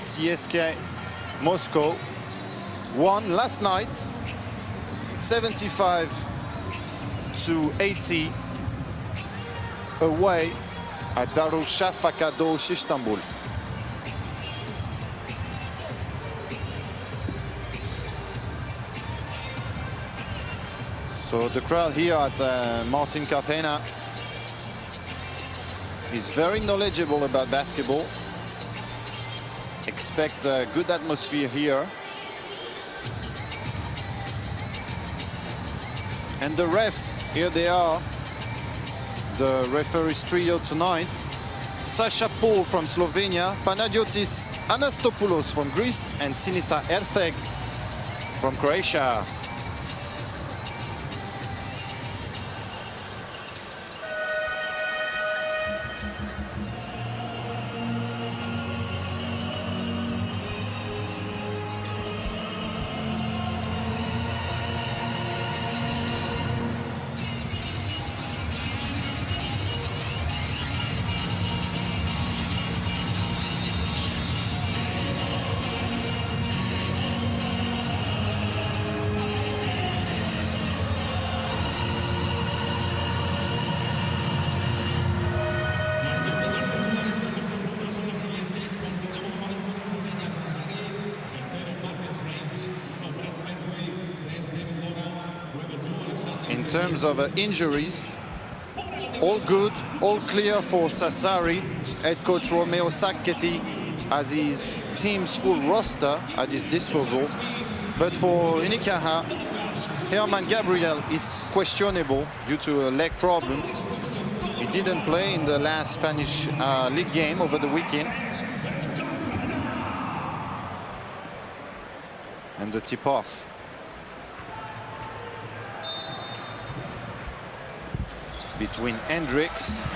CSKA Moscow won last night 75-80 away at Darüşşafaka Istanbul. So the crowd here at Martin Carpena is very knowledgeable about basketball. Expect a good atmosphere here. And the refs, here they are. The referees trio tonight. Sasha Paul from Slovenia, Panagiotis Anastopoulos from Greece, and Sinisa Ertheg from Croatia. In terms of injuries, all good, all clear for Sassari. Head coach Romeo Sacchetti has his team's full roster at his disposal. But for Unicaja, Herman Gabriel is questionable due to a leg problem. He didn't play in the last Spanish league game over the weekend. And the tip-off. Between Hendricks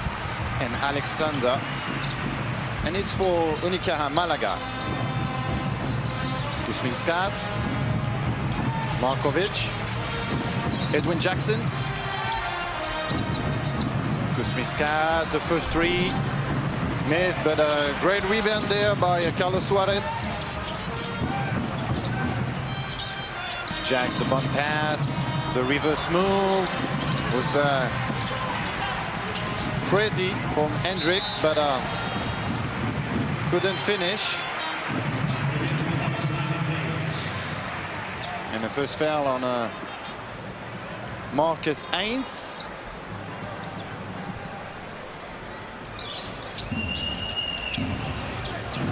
and Alexander, and it's for Unicaja Malaga. Kuzminskas, Markovic, Edwin Jackson. Kuzminskas, the first three, missed, but a great rebound there by Carlos Suarez. Jacks the bump pass, the reverse move was pretty from Hendricks, but couldn't finish. And the first foul on Marcus Heinz.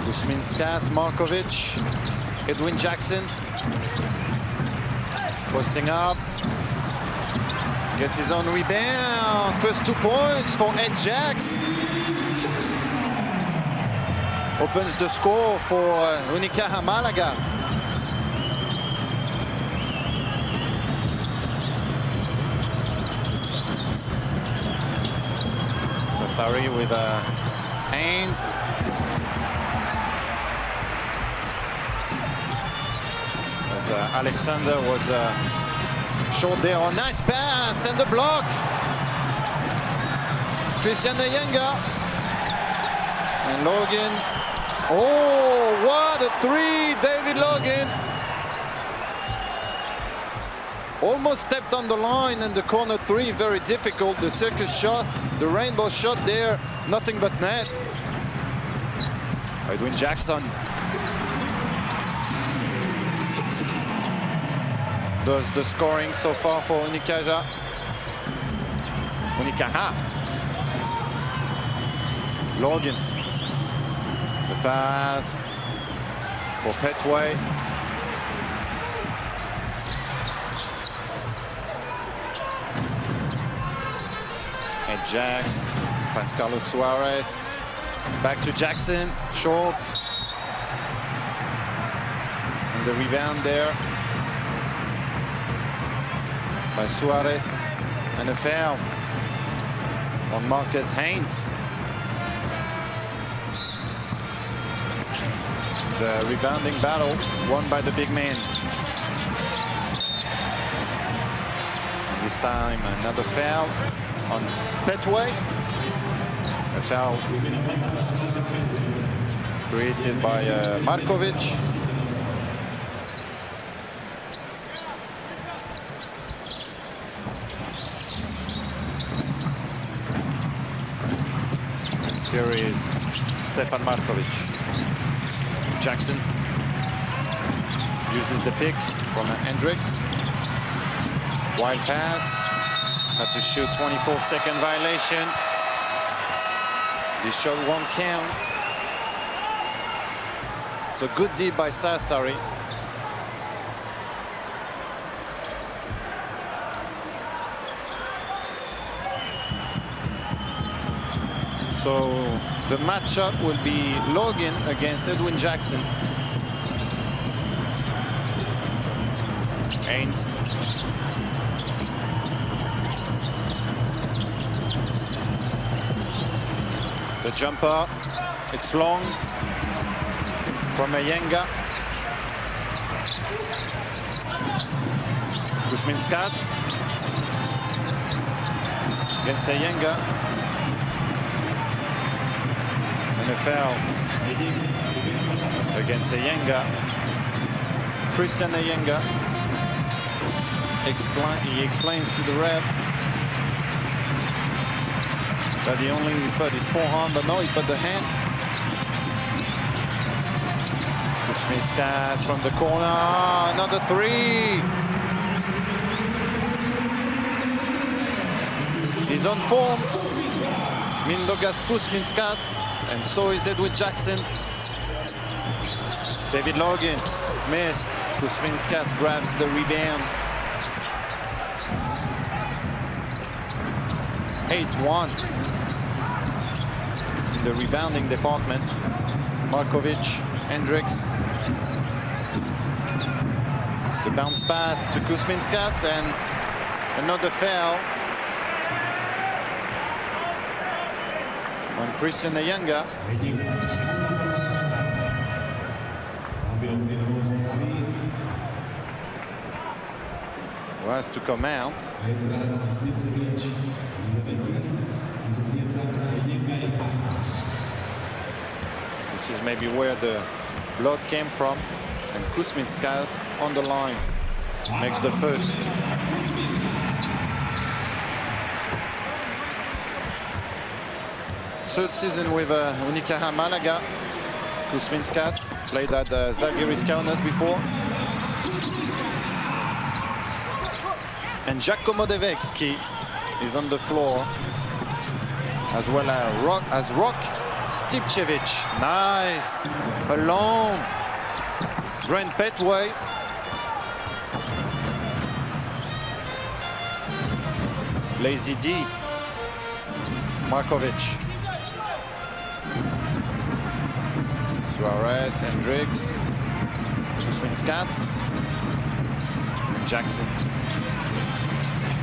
Kuzminskas, Markovic, Edwin Jackson. Posting up. Gets his own rebound. First 2 points for Ed Jacks. Opens the score for Unicaja Malaga. Sassari with Heinz. But Alexander was short there. Oh, nice pass and the block. Christian Nyenga. And Logan. Oh, what a three, David Logan. Almost stepped on the line, and the corner three, very difficult. The circus shot, the rainbow shot there, nothing but net. Edwin Jackson does the scoring so far for Unicaja. Logan. The pass for Petway. And Jacks, finds Carlos Suarez. Back to Jackson, short. And the rebound there by Suarez. And a foul on Marcus Heinz. The rebounding battle won by the big man. This time another foul on Petway. A foul created by Markovic. Here is Stefan Markovic. Jackson uses the pick from Hendricks. Wild pass. Had to shoot, 24-second violation. This shot won't count. So good deal by Sassari. So the matchup will be Logan against Edwin Jackson. Haynes. The jumper, it's long from Ayenga. Kuzminskas against Ayenga. And a foul against Ayenga. Christian Ayenga. He explains to the ref that he only put his forehand, but no, he put the hand. Kuzminskas from the corner, another three. He's on form. Mindaugas Kuzminskas, and so is Edwin Jackson. David Logan missed. Kuzminskas grabs the rebound. 8-1 in the rebounding department. Markovic, Hendricks. The bounce pass to Kuzminskas, and another foul on Christian Ayenga. Who has to come out. This is maybe where the blood came from, and Kuzminskas on the line makes the first. Third season with Unicaja Malaga. Kuzminskas played at Zalgiris Kaunas before. And Giacomo De Vecchi is on the floor, as well as Rock Stipcevic. Nice. Alone. Brent Petway. Lazy D. Markovic. Suarez, Hendricks. Kuzminskas. Jackson.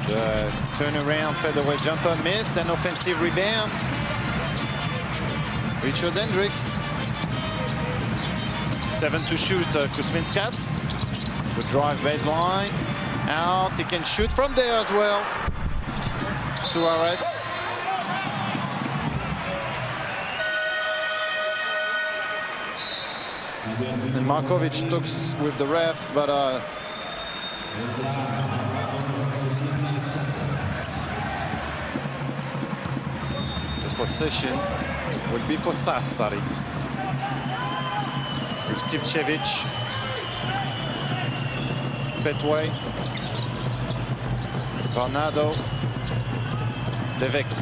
The turnaround fadeaway jumper missed, an offensive rebound. Richard Hendricks. 7 to shoot, Kuzminskas. The drive baseline. Out, he can shoot from there as well. Suarez. And Markovic talks with the ref, but the possession will be for Sassari. With Stipcevic, Petway, Bernardo, De Vecchi,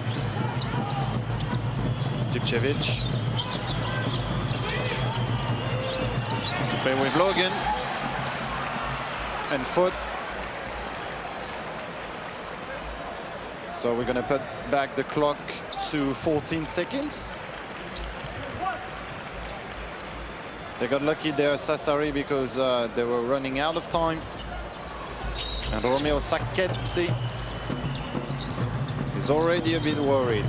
Stipcevic. To play with Logan and Foot. So we're going to put back the clock to 14 seconds. They got lucky there, Sassari, because they were running out of time. And Romeo Sacchetti is already a bit worried.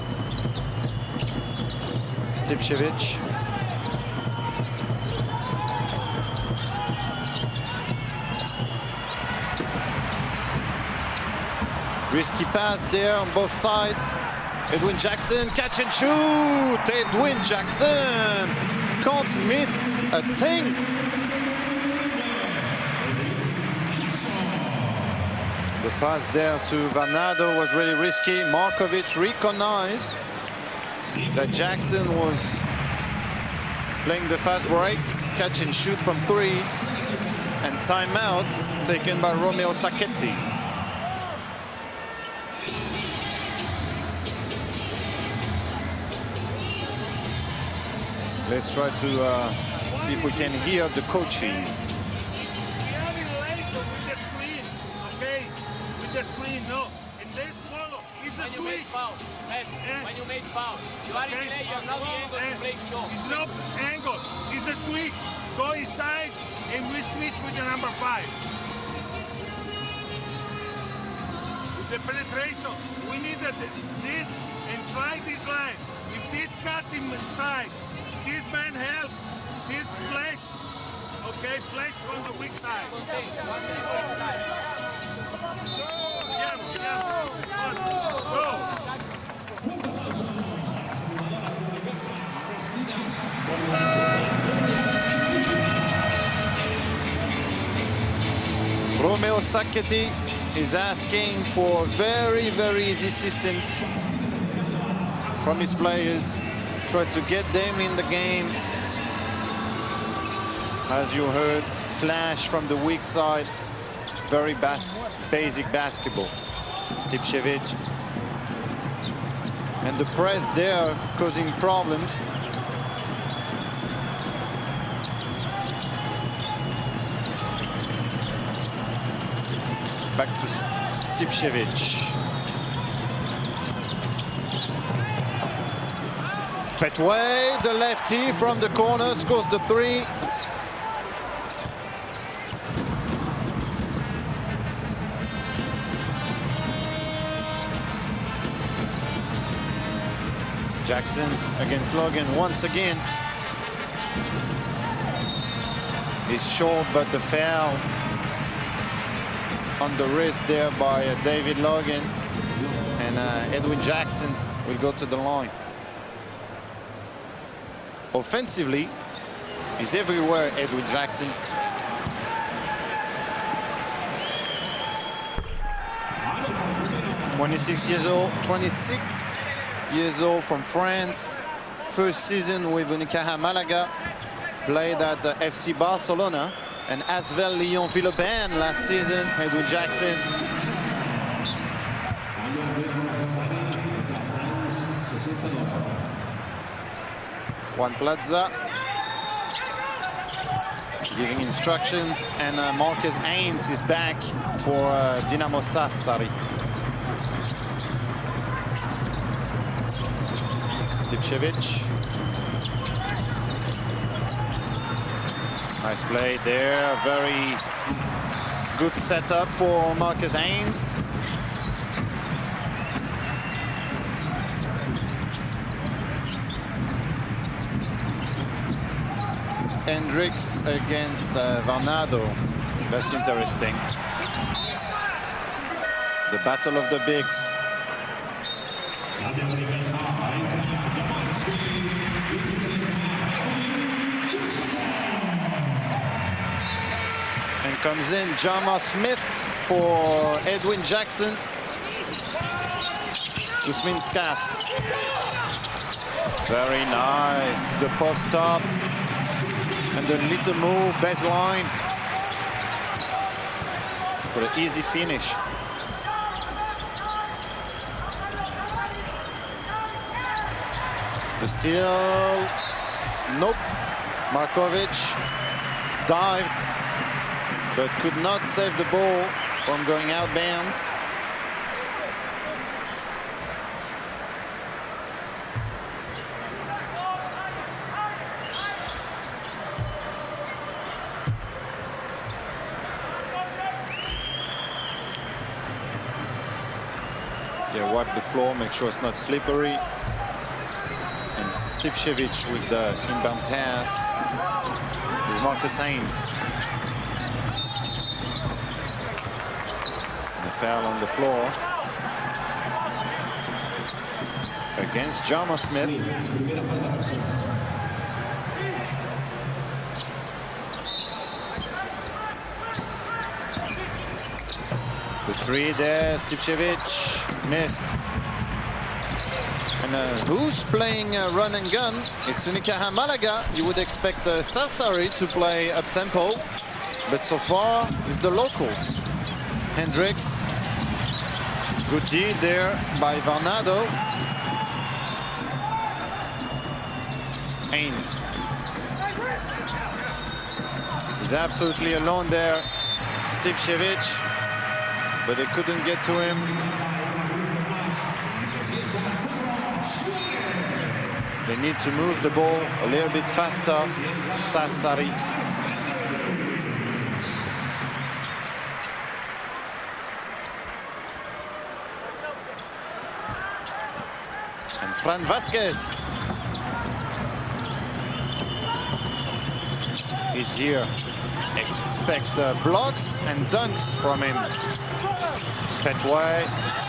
Stipcevic. Risky pass there on both sides. Edwin Jackson, catch and shoot! Edwin Jackson can't miss a thing. The pass there to Vanado was really risky. Markovic recognized that Jackson was playing the fast break, catch and shoot from 3, and timeout taken by Romeo Sacchetti. Let's try to see if we can hear the coaches. The screen, no. And this follow is a switch. When you make foul, you are in delay, you have now the angle to play short. It's not angle, it's a switch. Go inside and we switch with the number 5. With the penetration, we need this and try this line. If this cut inside, this man help, this flash, okay, flash from the weak side. Romeo Sacchetti is asking for a very, very easy system from his players. Try to get them in the game. As you heard, flash from the weak side. Very basic basketball. Stipchevich. And the press there causing problems. Back to Stipchevich. Petway, the lefty from the corner, scores the 3. Jackson against Logan once again. He's short, but the foul on the wrist there by David Logan. And Edwin Jackson will go to the line. Offensively, he's everywhere, Edwin Jackson. (26 years old, 26 years old from France. First season with Unicaja Malaga. Played at FC Barcelona and Asvel Lyon Villeurbanne last season. Edwin Jackson. Juan Plaza giving instructions, and Marcus Haynes is back for Dinamo Sassari. Stipchevich. Nice play there, very good setup for Marcus Haynes. Hendricks against Varnado. That's interesting. The battle of the bigs. And comes in Jama Smith for Edwin Jackson. Kusminskas. Very nice. The post up. And the little move, baseline. For an easy finish. The steal. Nope. Markovic dived, but could not save the ball from going out bounds. Yeah, wipe the floor, make sure it's not slippery. And Stipchevich with the inbound pass with Marcus Haynes. The foul on the floor against Jama Smith. Three there, Stipčević missed. And who's playing run and gun? It's Unicaja Malaga. You would expect Sassari to play up-tempo, but so far it's the locals. Hendricks, good deed there by Varnado. Haynes. He's absolutely alone there. Stipčević, but they couldn't get to him. They need to move the ball a little bit faster. Sassari. And Fran Vasquez is here. Expect blocks and dunks from him. Petway,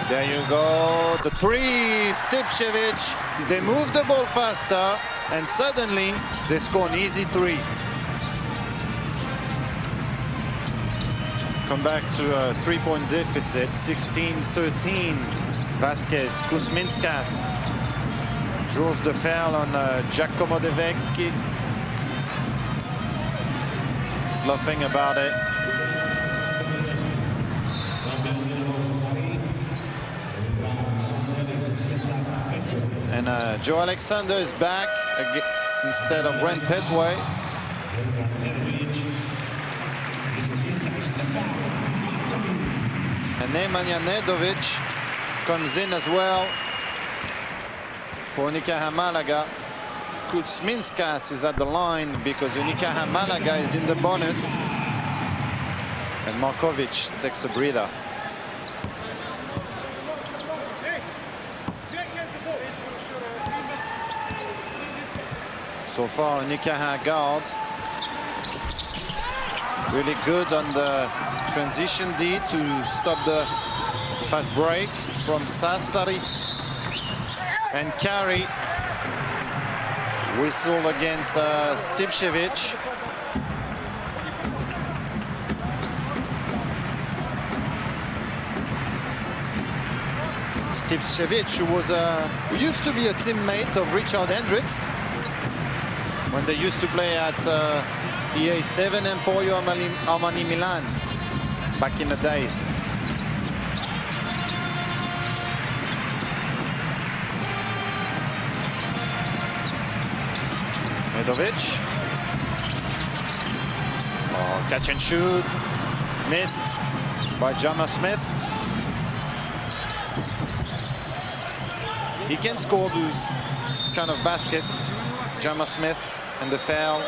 there you go. The three, Stipčević. They move the ball faster, and suddenly they score an easy three. Come back to a three-point deficit, 16-13. Vasquez, Kuzminskas draws the foul on Giacomo De Vecchi. He's laughing about it. And Joe Alexander is back instead of Brent Petway. And Nemanja Nedovic comes in as well for Unicaja Malaga. Kuzminskas is at the line because Unicaja Malaga is in the bonus. And Markovic takes a breather. So far, Unicaja guards really good on the transition D to stop the fast breaks from Sassari. And Carey whistle against Stipčević. Stipčević, who used to be a teammate of Richard Hendricks when they used to play at EA7 Emporio Armani Milan back in the days. Nedovic. Oh, catch and shoot. Missed by Jammer Smith. He can score those kind of basket, Jammer Smith, and the foul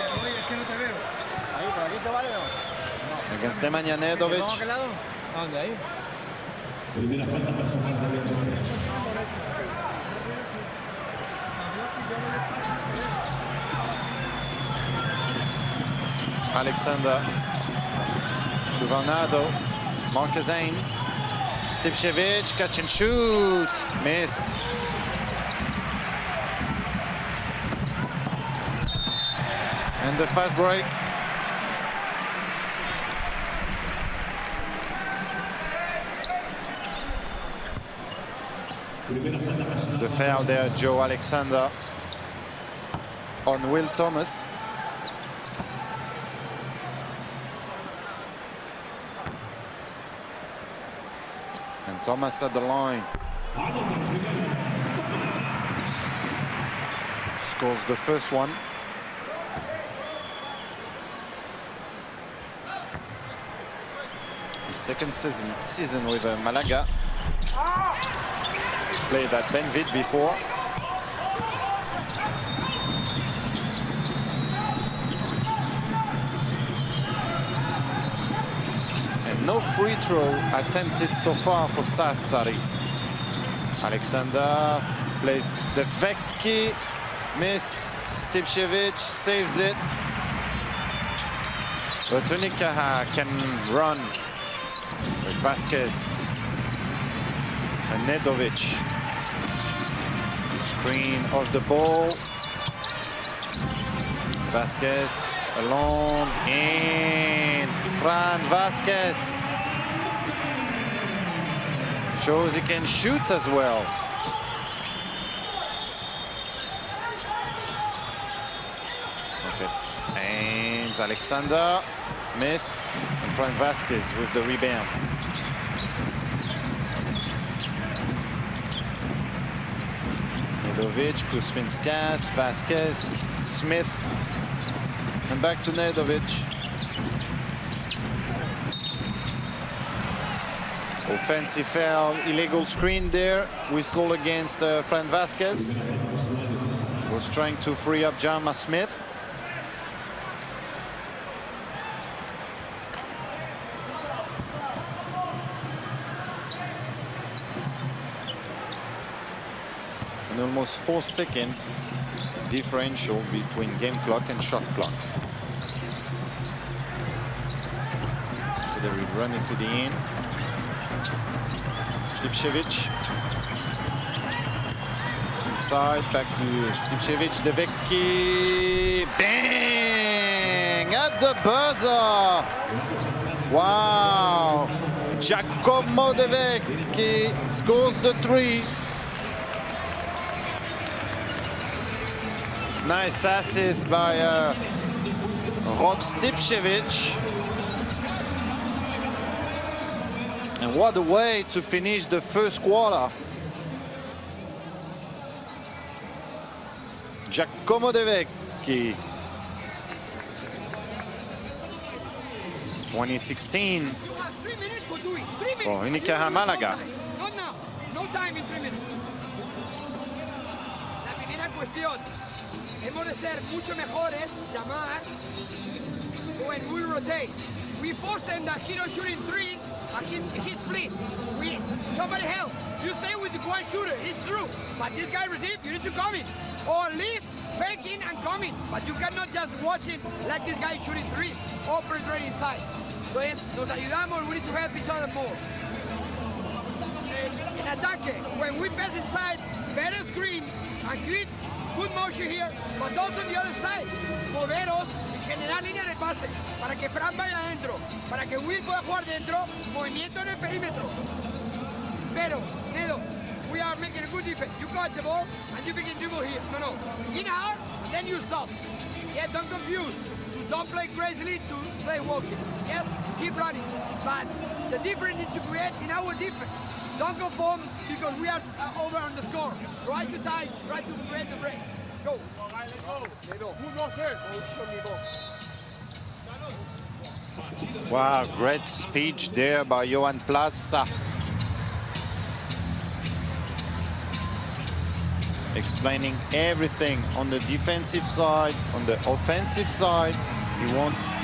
against Nemanja Nedovic. Alexander to Varnado, Marcus Haynes, Stipčević, catch and shoot, missed. And the fast break. The foul there, Joe Alexander on Will Thomas. And Thomas at the line. Scores the first one. His second season with Malaga. Played at Benvid before. And no free throw attempted so far for Sassari. Alexander plays De Vecchi, missed. Stipčević saves it. But Unicaja can run with Vasquez and Nedovic. Screen of the ball. Vasquez alone in. Fran Vasquez. Shows he can shoot as well. Okay. And Alexander missed. And Fran Vasquez with the rebound. Nedovic, Kuzminskas, Vasquez, Smith. And back to Nedovic. Offensive foul, illegal screen there. Whistle against Fran Vasquez. Was trying to free up Jama Smith. An almost 4-second differential between game clock and shot clock. So they will run it to the end. Stipchevich. Inside, back to Stipchevich. De Vecchi. Bang! At the buzzer! Wow! Giacomo De Vecchi scores the 3. Nice assist by Rok Stipchevich. And what a way to finish the first quarter. Giacomo De Vecchi. 2016 for Unicaja Malaga. Not now. No time in 3 minutes. La primera cuestión. Hemos de ser mucho mejores, llamar, when we rotate. We force him that he don't shoot in threes, and he split. Somebody help. You stay with the one shooter, it's true. But this guy receive, you need to come in. Or leave, fake in and come in. But you cannot just watch it like this guy shooting threes or penetrate inside. Entonces, nos ayudamos, we need to help each other more. In ataque, when we pass inside, better screen and create good motion here, but also on the other side. Moveros y generar línea de pase para que Fran vaya adentro, para que Will pueda jugar dentro, movimiento en el perímetro. Pero, Nedo, we are making a good defense. You got the ball and you begin dribble here. No. Begin hard, then you stop. Yeah, don't confuse. Don't play crazily to play walking. Yes, keep running. But the difference is to create in our defense. Don't go form because we are over on the score. Try to tie, try to create the break. Go. Wow, great speech there by Johan Plaza. Explaining everything on the defensive side, on the offensive side. He wants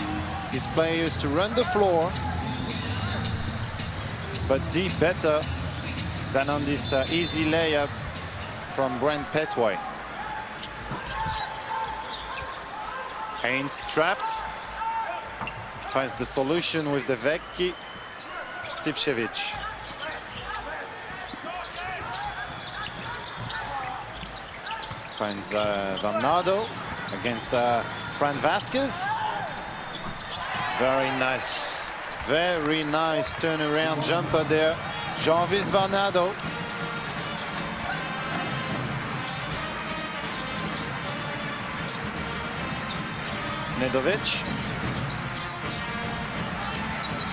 his players to run the floor, but deep better than on this easy layup from Brent Petway. Haynes trapped. Finds the solution with the Vecchi. Stipchevich. Finds Bernardo against Fran Vasquez. Very nice turnaround jumper there. Jarvis Bernardo. Nedovic.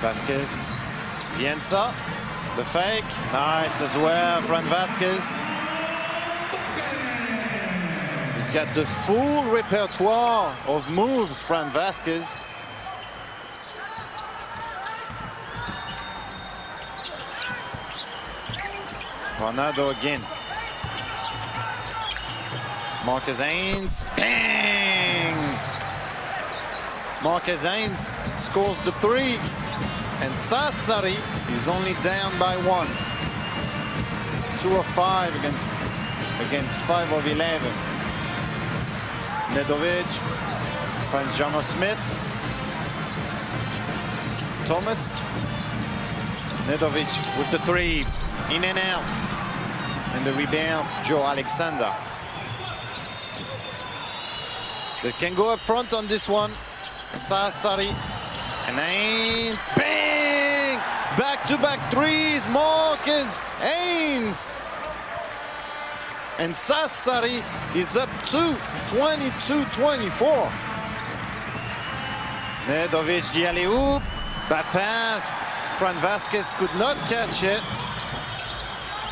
Vasquez. Vienza. The fake. Nice as well, Fran Vasquez. He's got the full repertoire of moves, Fran Vasquez. Bernardo again. Marcus Haynes, bang! Marcus Haynes scores the 3, and Sassari is only down by 1. 2 of 5 against 5 of 11. Nedovic finds Jama Smith. Thomas. Nedovic with the 3. In and out. And the rebound, Joe Alexander. They can go up front on this one. Sassari. And Haynes. Bang! Back-to-back threes. Marquez Haynes. And Sassari is up to 22-24. Nedovic, the alley-oop. Back pass. Fran Vasquez could not catch it.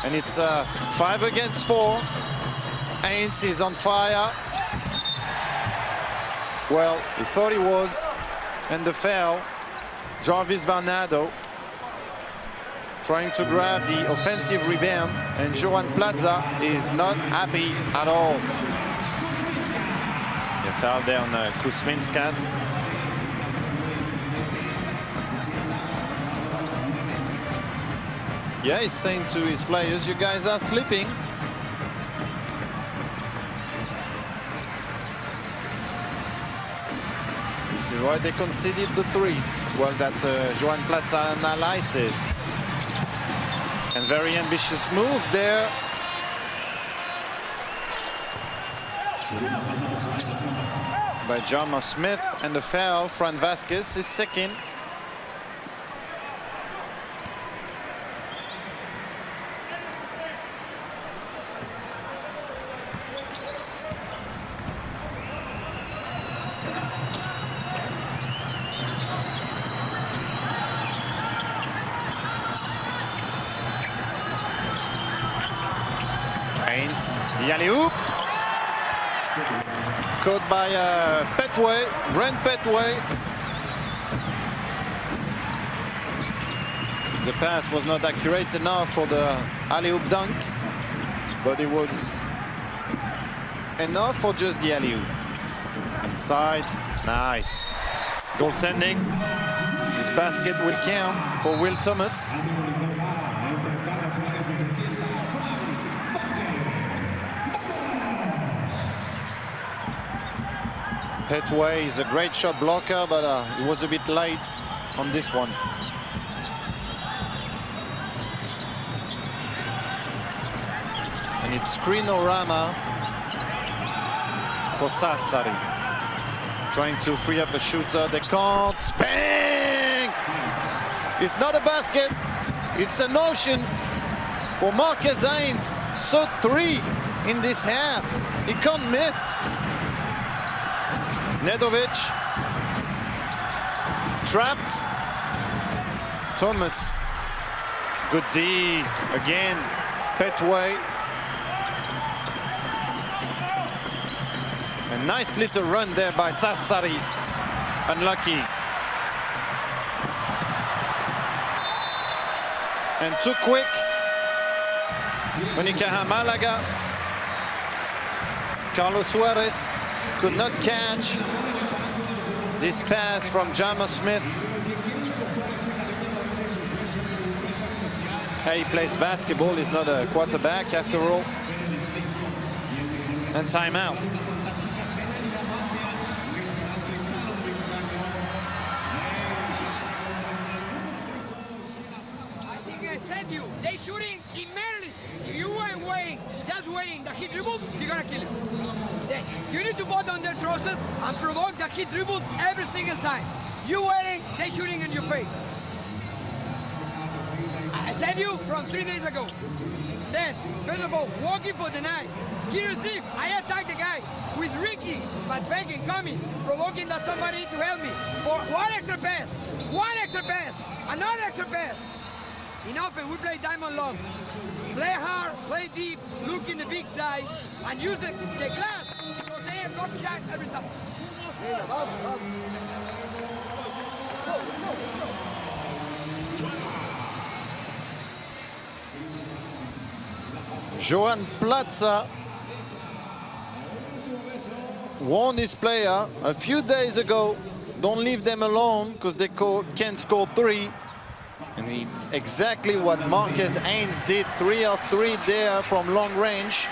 And it's 5 against 4. Haynes is on fire. Well, he thought he was. And the foul. Jarvis Varnado trying to grab the offensive rebound, and Joan Plaza is not happy at all. The foul there on Kuzminskas. Yeah, he's saying to his players, you guys are sleeping. This is why they conceded the 3. Well, that's a Joan Plaza analysis. And very ambitious move there. By Jama Smith, and the foul, Fran Vasquez is second. Haynes, the alley-oop. Caught by Petway, Brent Petway. The pass was not accurate enough for the alley-oop dunk, but it was enough for just the alley-oop. Inside, nice. Goaltending. This basket will count for Will Thomas. Petway is a great shot blocker, but he was a bit late on this one. And it's screenorama for Sassari. Trying to free up a shooter, they can't. Bang! It's not a basket, it's an ocean for Marquez Haynes. So 3 in this half, he can't miss. Nedovic trapped. Thomas, good D again. Petway, a nice little run there by Sassari. Unlucky. And too quick. Unicaja Malaga. Carlos Suarez could not catch this pass from Jama Smith. He plays basketball, he's not a quarterback after all. And timeout. I think I said you, they shooting immediately. You weren't waiting, just waiting. The hit dribbles, you're gonna kill him. You need to bot on their crosses and provoke the hit dribbles every single time. You waiting, they shooting in your face. I said you from 3 days ago. Then, first of all, walking for the night. He received, I attacked the guy with Ricky, but begging, coming, provoking that somebody to help me. For one extra pass, another extra pass. Enough, and we play diamond long. Play hard, play deep, look in the big dice, and use the glass, because they have got shot every time. Joan Plaza warned his player a few days ago, don't leave them alone because they can't score 3. And it's exactly what Marquez Haynes did, 3 of 3 there from long range.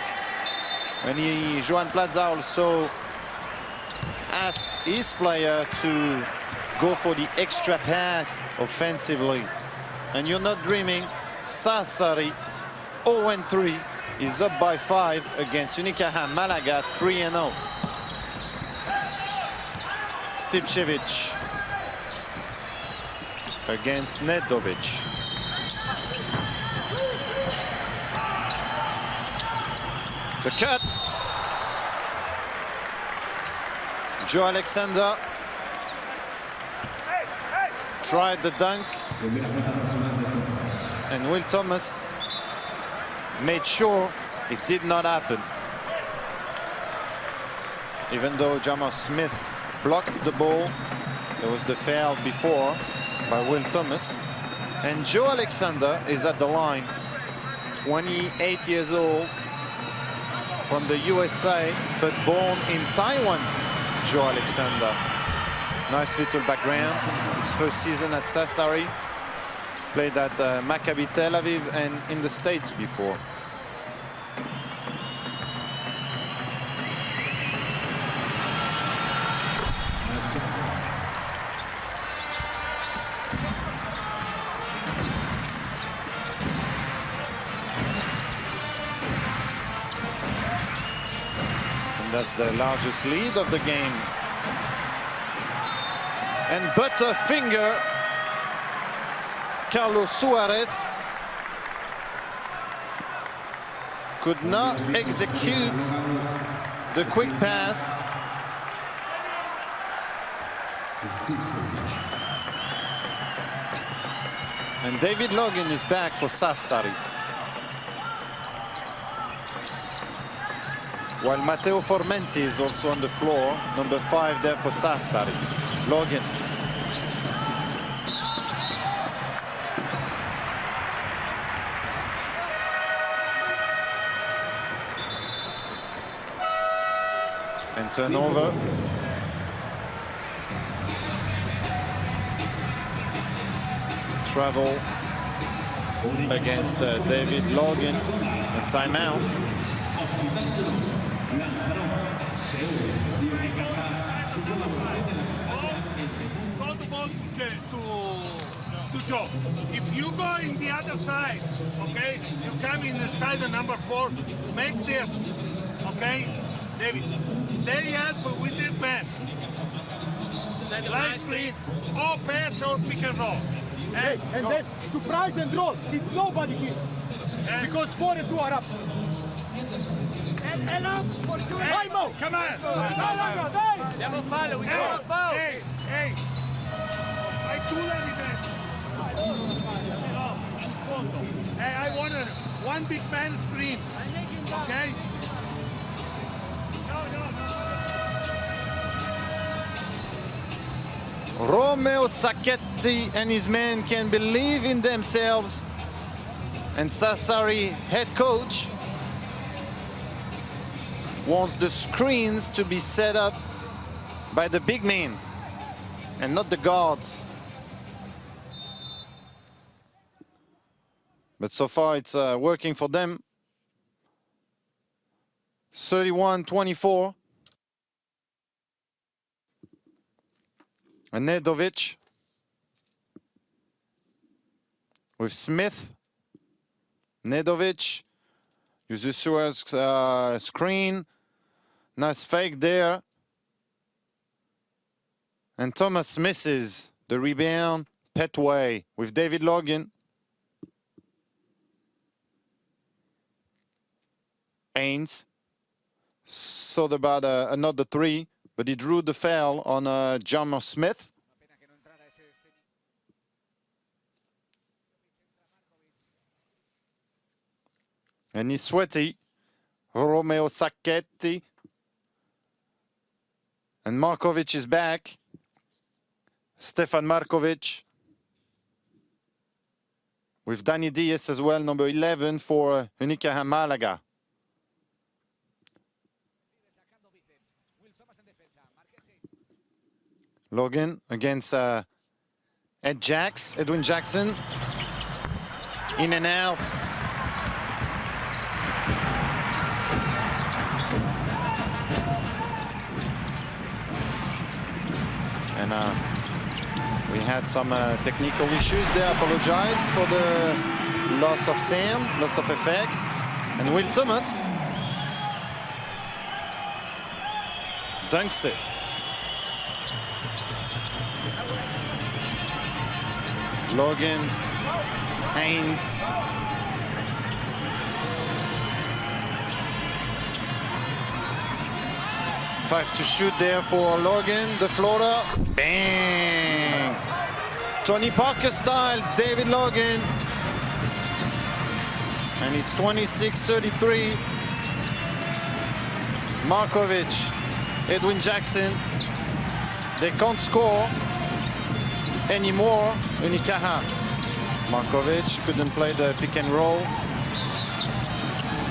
And Joan Plaza also asked his player to go for the extra pass offensively. And you're not dreaming, Sassari 0-3 is up by 5 against Unicaja Malaga 3-0. Stipcevic. against Nedovic. The cut. Joe Alexander tried the dunk, and Will Thomas made sure it did not happen. Even though Jamar Smith blocked the ball, there was the foul before by Will Thomas. And Joe Alexander is at the line, 28 years old, from the USA, but born in Taiwan. Joe Alexander. Nice little background. His first season at Sassari. Played at Maccabi Tel Aviv and in the States before. That's the largest lead of the game. And Butterfinger, Carlos Suarez, could not execute the quick pass. And David Logan is back for Sassari, while Matteo Formenti is also on the floor, number 5 there for Sassari. Logan. And turnover. Travel against David Logan. A timeout. Throw the ball to Joe. If you go in the other side, okay, you come in the side of number 4, make this, okay, David. They help with this man. Light screen, or pass or pick and roll. Hey, and then surprise and roll. It's nobody here. Because 4 and 2 are up. And up for 2. Hey, Mo, come on. Andiamo a fallo, we go a foul. Hey. Fai tu la difesa. In fondo. Hey, I want one big man screen. Okay? Romeo Sacchetti and his men can believe in themselves. And Sassari head coach wants the screens to be set up by the big men and not the guards. But so far it's working for them. 31-24. And Nedovic with Smith. Nedovic uses Suarez screen. Nice fake there. And Thomas misses the rebound. Petway with David Logan. Haynes thought about another 3, but he drew the foul on Jamar Smith. And he's sweaty. Romeo Sacchetti. And Markovic is back. Stefan Markovic. With Dani Diaz as well, number 11 for Unicaja Malaga. Logan against Edwin Jackson. In and out. And we had some technical issues there. I apologize for the loss of sound, loss of effects. And Will Thomas dunks it. Logan, Haynes. Five to shoot there for Logan. The floater. Bang! Tony Parker style, David Logan. And it's 26-33. Markovic, Edwin Jackson. They can't score anymore. Unicaja. Markovic couldn't play the pick and roll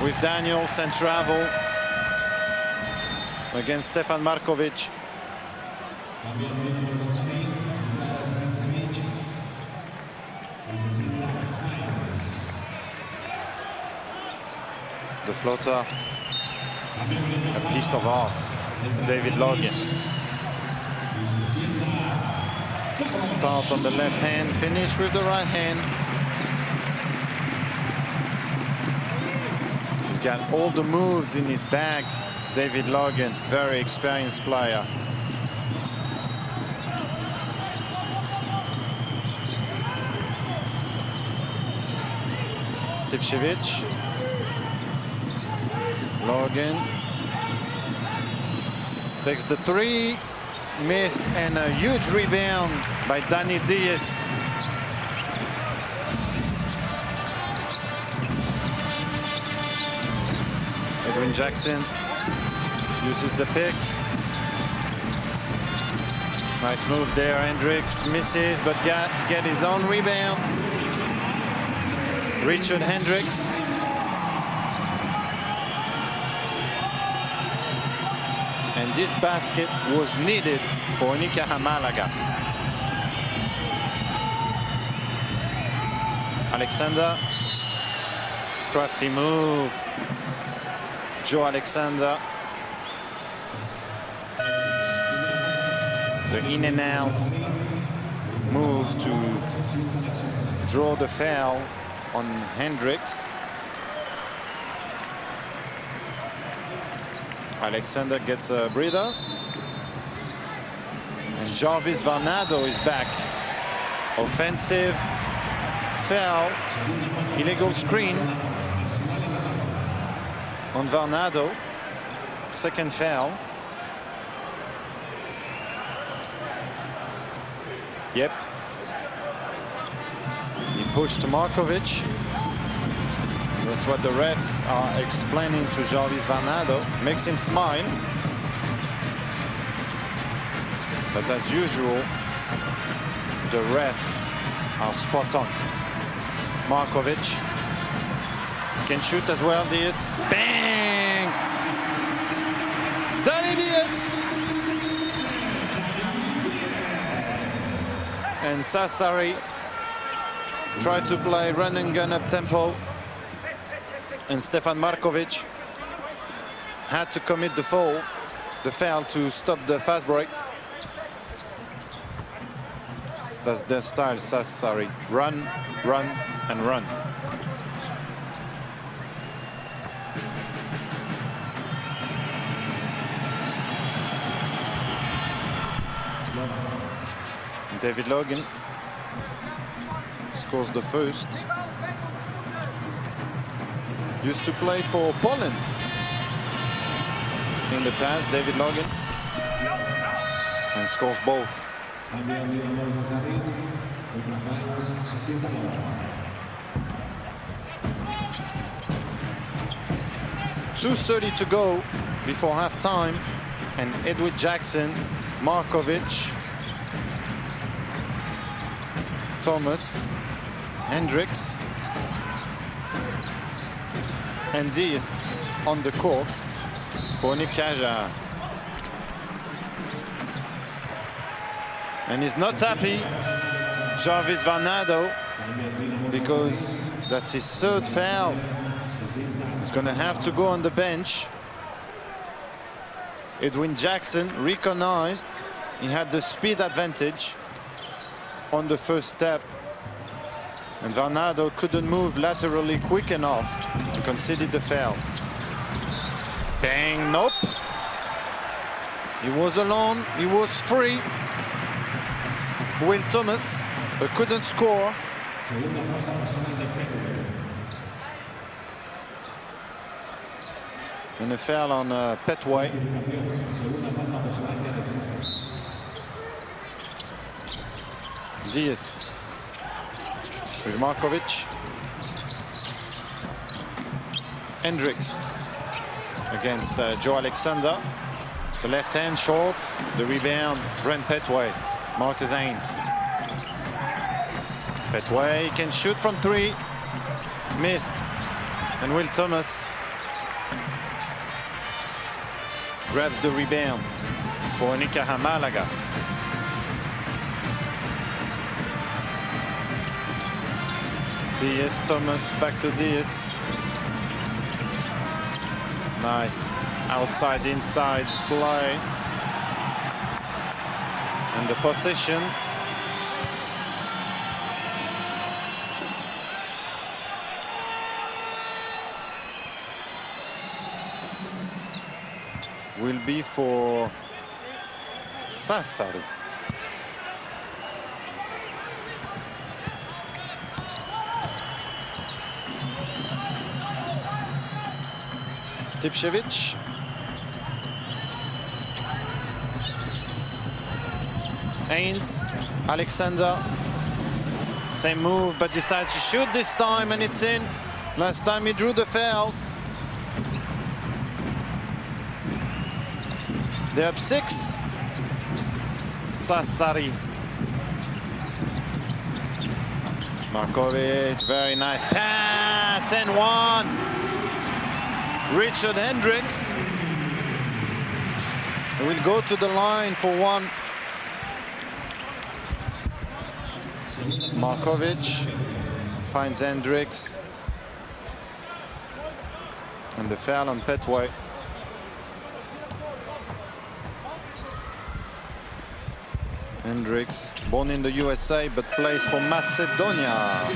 with Daniel Centravel against Stefan Markovic. The floater, a piece of art. David Logan. Start on the left hand, finish with the right hand. He's got all the moves in his bag. David Logan, very experienced player. Stipchevich. Logan takes the three, missed, and a huge rebound by Danny Diaz. Edwin Jackson uses the pick. Nice move there. Hendricks misses, but get his own rebound. Richard Hendricks. And this basket was needed for Unicaja Malaga. Alexander, crafty move. Joe Alexander. The in and out move to draw the foul on Hendricks. Alexander gets a breather. And Jarvis Varnado is back. Offensive foul, illegal screen on Varnado. Second foul. Yep. He pushed to Markovic. That's what the refs are explaining to Jarvis Varnado. Makes him smile. But as usual, the refs are spot on. Markovic can shoot as well. Diaz. Bang! Danny Diaz! And Sassari tried to play run and gun up tempo. And Stefan Markovic had to commit the foul to stop the fast break. That's their style, Sassari. Run, run, and run. David Logan scores the first. Used to play for Poland in the past, David Logan, and scores both. 2:30 to go before halftime, and Edwin Jackson, Markovic, Thomas, Hendricks, and Diaz on the court for Unicaja. And he's not happy, Jarvis Varnado, because that's his third foul. He's going to have to go on the bench. Edwin Jackson recognized he had the speed advantage on the first step, and Varnado couldn't move laterally quick enough and conceded the foul. Bang, nope. He was alone, he was free. Will Thomas but couldn't score. And a foul on Petway. Diaz with Markovic. Hendricks against Joe Alexander. The left hand short. The rebound, Brent Petway. Marcus Haynes. Petway can shoot from 3. Missed. And Will Thomas grabs the rebound for Unicaja Malaga. Diaz, Thomas, back to Diaz. Nice outside inside play. And the possession. Will be for Sassari. Stipchevich. Haynes, Alexander. Same move, but decides to shoot this time, and it's in. Last time he drew the foul. They're up 6. Sassari. Markovic, very nice pass, and 1. Richard Hendricks will go to the line for 1. Markovic finds Hendricks. And the foul on Petway. Hendricks, born in the USA but plays for Macedonia.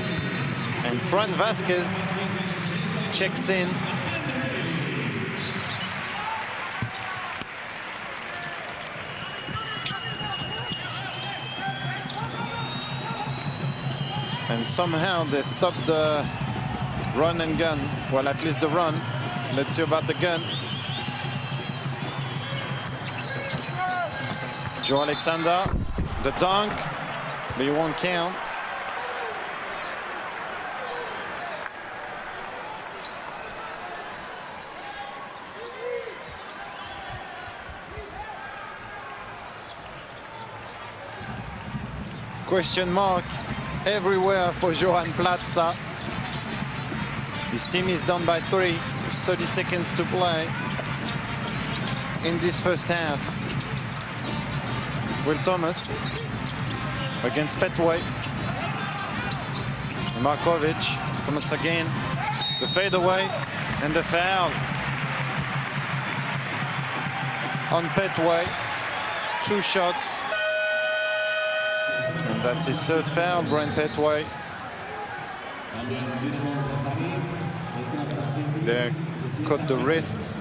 And Fran Vasquez checks in. And somehow they stopped the run and gun. Well, at least the run. Let's see about the gun. Joe Alexander, the dunk, but you won't count. Question mark everywhere for Johan Plaza. His team is down by 3, 30 seconds to play in this first half. Will Thomas against Petway. Markovic, Thomas again. The fadeaway and the foul on Petway. 2 shots. And that's his 3rd foul, Brent Petway. There, caught the wrist.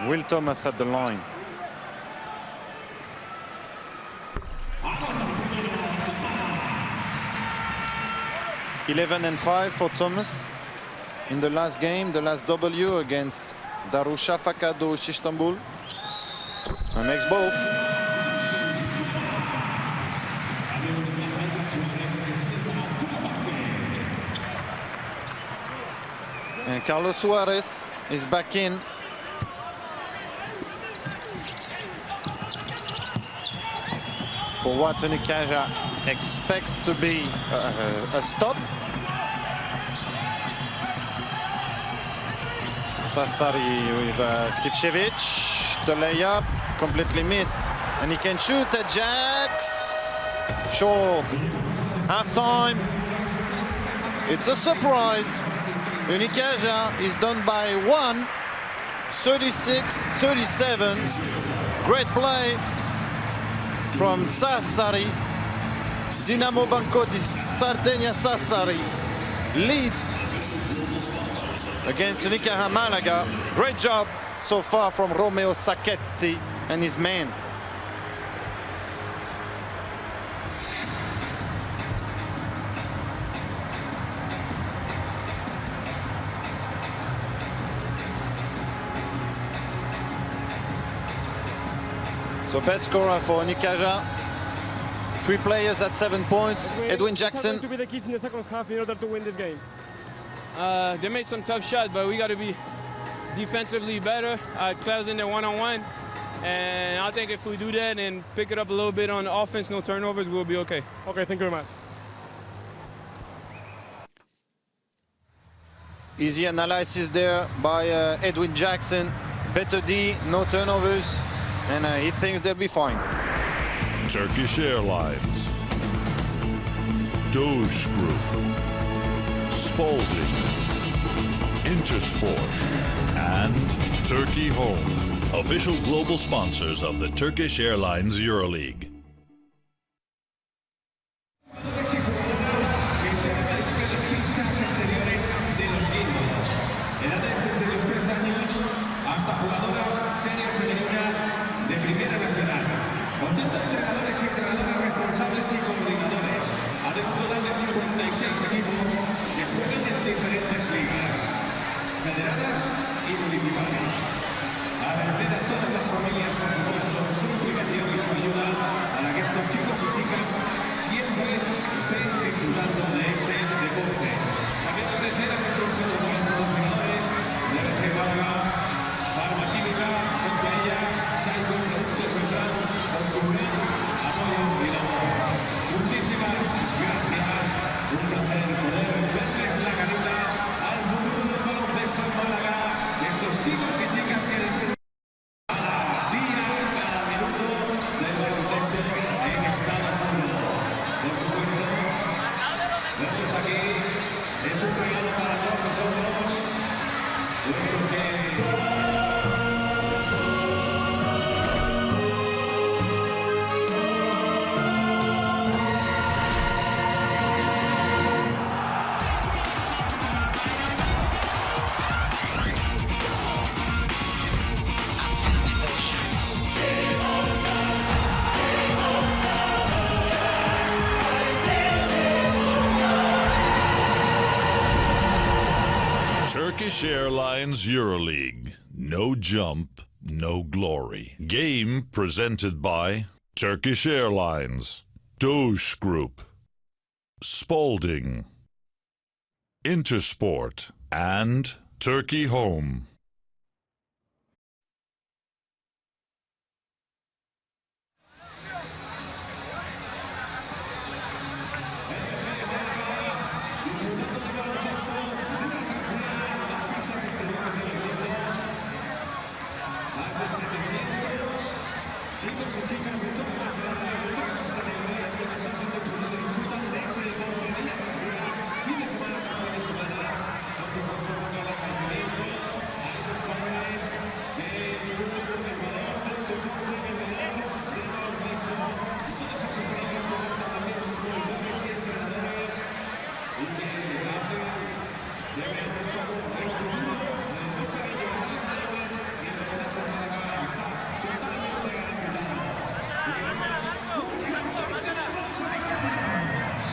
Will Thomas at the line. (11-5) for Thomas in the last game, the last W against Darüşşafaka Istanbul. And makes both. And Carlos Suarez is back in. For what Unicaja expects to be a stop. Sassari with Stipchevich. The layup completely missed. And he can shoot at Jax. Short. Half-time. It's a surprise. Unicaja is done by 1. 36-37. Great play from Sassari. Dinamo Banco di Sardegna Sassari leads against Unicaja Malaga. Great job, so far from Romeo Sacchetti and his men. So best scorer for Unicaja. 3 players at 7 points. Edwin Jackson. What's going to be the keys in the second half in order to win this game? They made some tough shots, but we got to be defensively better, closing their one-on-one. And I think if we do that and pick it up a little bit on offense, no turnovers, we'll be okay. Okay, thank you very much. Easy analysis there by Edwin Jackson. Better D, no turnovers, and he thinks they'll be fine. Turkish Airlines, Doge Group, Spalding, Intersport, and Turkey Home. Official global sponsors of the Turkish Airlines Euroleague. Edades desde los 3 años hasta jugadoras senior femeninas de Primera Nacional. 80 entrenadores y entrenadoras responsables y coordinadores. Hay un total de 56 equipos que juegan en diferentes ligas, federadas y municipales. Agradecer a todas las familias, por supuesto, su implicación y su ayuda para que estos chicos y chicas siempre estén disfrutando de este deporte. También agradecer a nuestros patrocinadores de RG Malaga, Farmaquímica, junto a ella, Saico Productos Central, por su gran apoyo Dinamo. Muchísimas gracias. Un placer poder verles la carita al futuro del baloncesto en Málaga, de estos chicos y chicas que disfrutan cada día, cada minuto del baloncesto en estado puro. Por supuesto, verlos aquí es un regalo para todos nosotros, puesto que Turkish Airlines Euroleague. No jump, no glory. Game presented by Turkish Airlines, Doge Group, Spalding, Intersport, and Turkey Home. chicos y chicas de todas las edades, de todas las categorías que nos hacen disfrutar de este deporte día tras día, fin de semana tras fin de semana. Por supuesto, con el agradecimiento a esos padres que disfrutan con el valor del deporte, el valor del baloncesto, y todos esos padres que aportan también sus jugadores y entrenadores y que hacen de ver esto el futuro del deporte de ellos, de los jóvenes y de los de Málaga está totalmente garantizado. Y queremos un fuertísimo aplauso para ellos.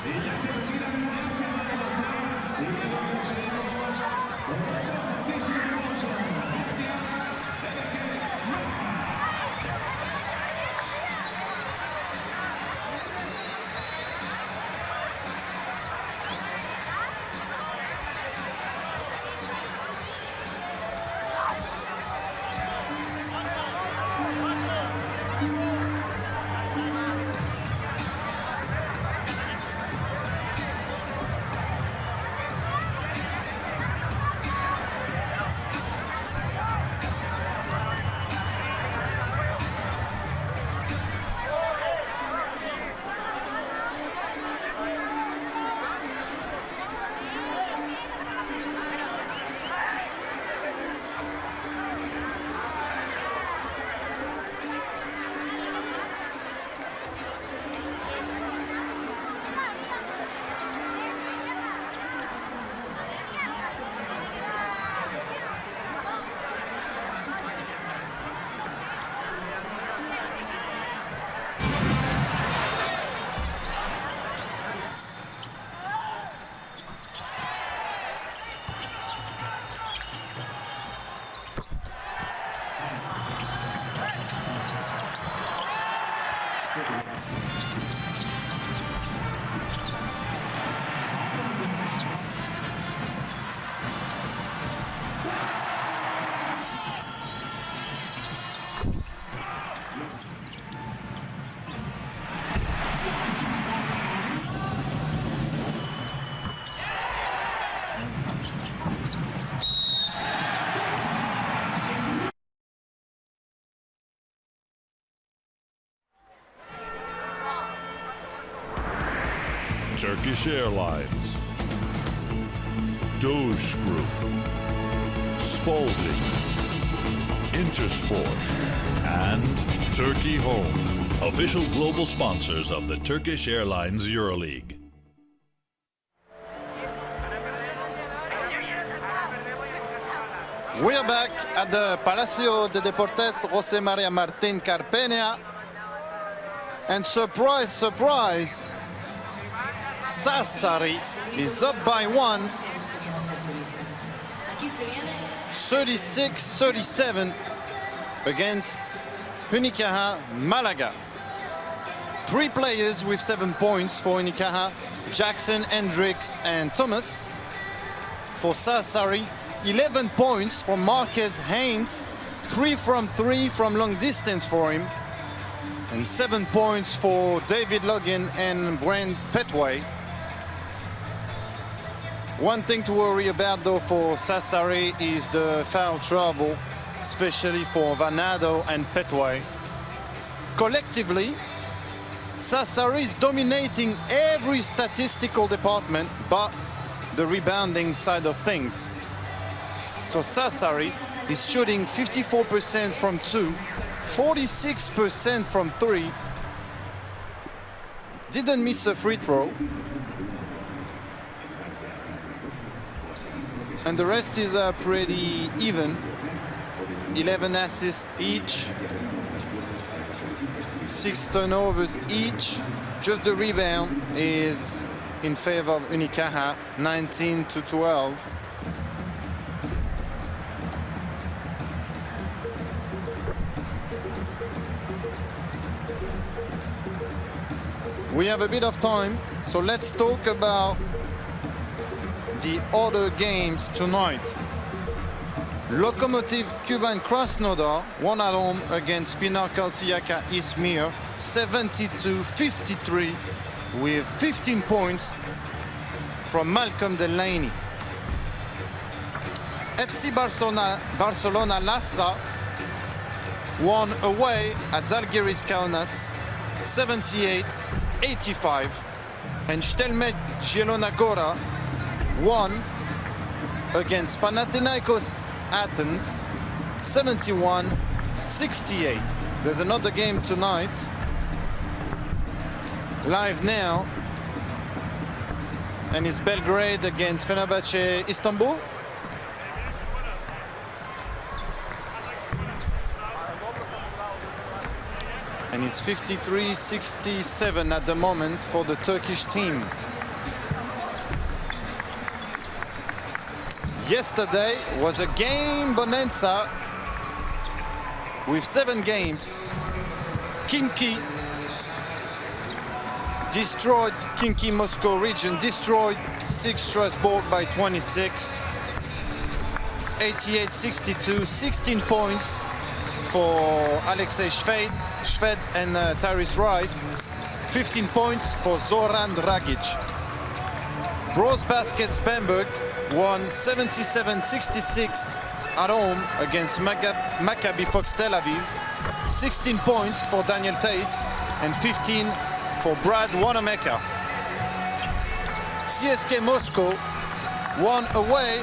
Y ya se retiran, ya se van a marchar. Y bien lo que tenemos con otro fortísimo aplauso. Gracias, RG. Turkish Airlines, Doge Group, Spalding, Intersport, and Turkey Home, official global sponsors of the Turkish Airlines Euroleague. We are back at the Palacio de Deportes José María Martín Carpena. And surprise, surprise, Sassari is up by 1, 36-37 against Unicaja Malaga. 3 players with 7 points for Unicaja: Jackson, Hendricks, and Thomas. For Sassari, 11 points from Marquez Haynes, 3 from long distance for him, and 7 points for David Logan and Brent Petway. One thing to worry about though for Sassari is the foul trouble, especially for Vanado and Petway. Collectively, Sassari is dominating every statistical department but the rebounding side of things. So Sassari is shooting 54% from 2, 46% from 3, didn't miss a free throw, and the rest is pretty even. 11 assists each, 6 turnovers each. Just the rebound is in favor of Unicaja, 19-12. We have a bit of time, so let's talk about the other games tonight. Lokomotiv Kuban Krasnodar won at home against Spinaka Siyaka Izmir 72-53 with 15 points from Malcolm Delaney. FC Barcelona Lhasa won away at Zalgiris Kaunas 78-85, and Stelmet Zielona Góra won against Panathinaikos Athens 71-68. There's another game tonight, live now, and it's Belgrade against Fenerbahce Istanbul. And it's 53-67 at the moment for the Turkish team. Yesterday was a game bonanza with 7 games. Khimki destroyed, Khimki Moscow region destroyed 6 Strasbourg by 26. 88-62, 16 points for Alexei Shved and Tyrese Rice. 15 points for Zoran Dragic. Bros Baskets Bamberg won 77-66 at home against Maccabi Fox Tel Aviv. 16 points for Daniel Theis and 15 for Brad Wanamaker. CSK Moscow won away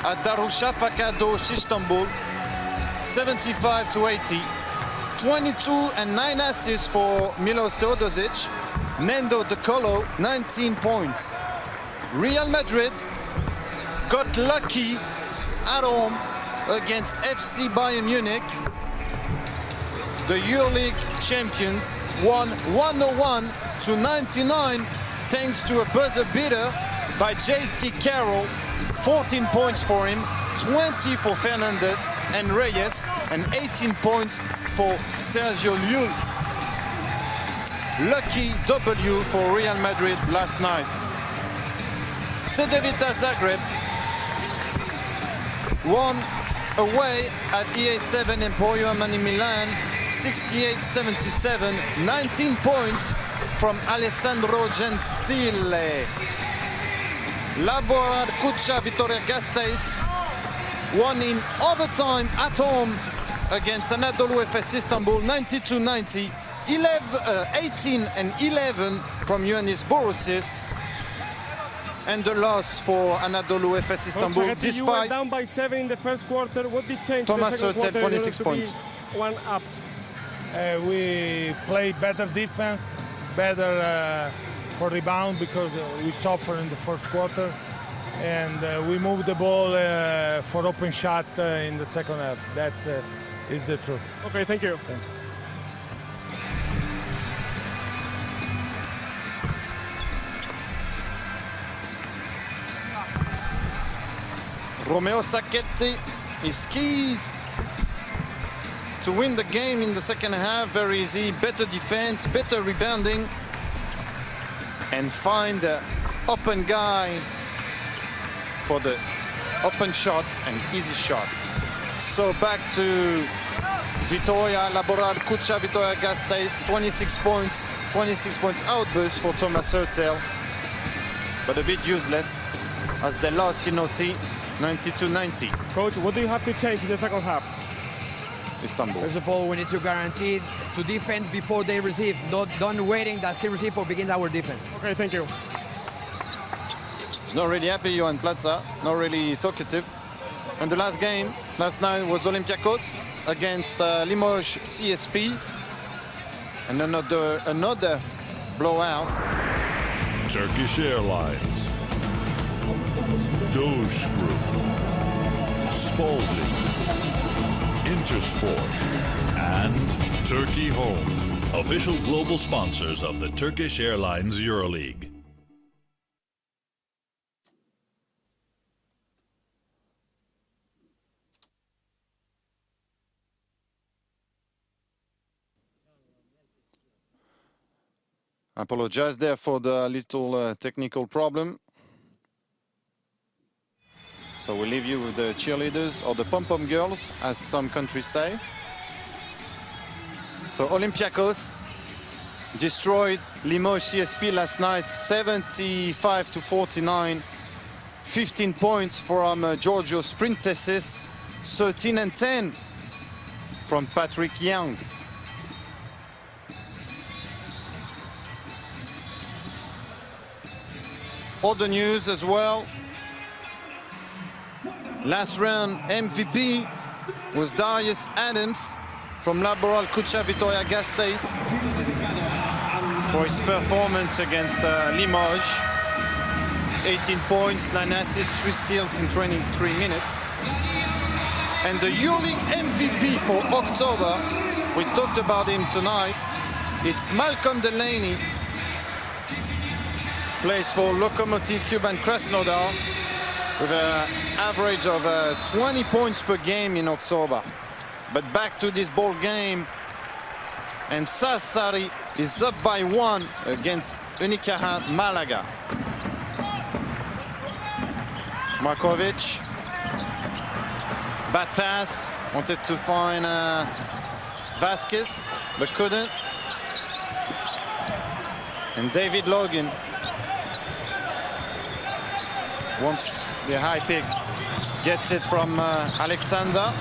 at Darüşşafaka Doğuş Istanbul 75-80. 22 and 9 assists for Milos Teodosic. Nando De Colo, 19 points. Real Madrid got lucky at home against FC Bayern Munich. The Euroleague champions won 101-99 thanks to a buzzer beater by J.C. Carroll. 14 points for him, 20 for Fernandez and Reyes, and 18 points for Sergio Llull. lucky W for Real Madrid last night. Cedevita Zagreb won away at EA7 Emporio Armani Milan 68-77, 19 points from Alessandro Gentile. Laboral Cuccia Vitoria Gasteiz won in overtime at home against Anadolu Efes Istanbul 92-90, 18-11 from Ioannis Borousis. And the loss for Anadolu Efes Istanbul, Coach, despite... you were down by 7 in the first quarter. What did change Thomas in the second Hurtel, quarter 26 points. One up. We play better defense, better for rebound because we suffered in the first quarter. And we moved the ball for open shot in the second half. That is the truth. Okay, thank you. Thank you. Romeo Sacchetti, his keys to win the game in the second half, very easy, better defense, better rebounding, and find the open guy for the open shots and easy shots. So back to Vitoria, Laboral Cuccia Vitoria Gasteiz, 26 points outburst for Thomas Hurtel, but a bit useless as they lost in OT. 92-90. Coach, what do you have to change in the second half? Istanbul. First of all, we need to guarantee to defend before they receive, not waiting that he receive or begin our defense. Okay, thank you. He's not really happy, Johan Plaza, not really talkative. And the last game, last night, was Olympiacos against Limoges CSP. And another blowout. Turkish Airlines, Doge Group, Spalding, Intersport, and Turkey Home, official global sponsors of the Turkish Airlines Euroleague. I apologize there for the little technical problem. So we'll leave you with the cheerleaders or the pom-pom girls, as some countries say. So Olympiacos destroyed Limoges CSP last night, 75-49. 15 points from Giorgio Sprintesis, 13 and 10 from Patrick Young. Other news as well. Last round MVP was Darius Adams from Laboral Cuccia Vitoria Gasteiz for his performance against Limoges. 18 points, 9 assists, 3 steals in 23 minutes. And the Euroleague MVP for October, we talked about him tonight, it's Malcolm Delaney. Plays for Lokomotiv Kuban Krasnodar with an average of 20 points per game in October. But back to this ball game, and Sassari is up by 1 against Unicaja Malaga. Markovic, bad pass, wanted to find Vasquez, but couldn't. And David Logan wants the high pick, gets it from Alexander.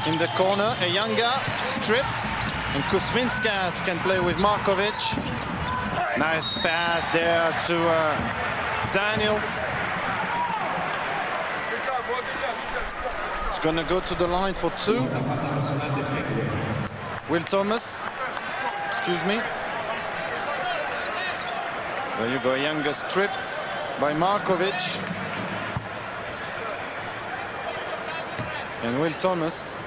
In the corner, Eyanga stripped, and Kuzminskas can play with Markovic. Nice pass there to Daniels. He's gonna go to the line for 2. Will Thomas, excuse me. There you go, Eyanga stripped by Markovic. And Will Thomas.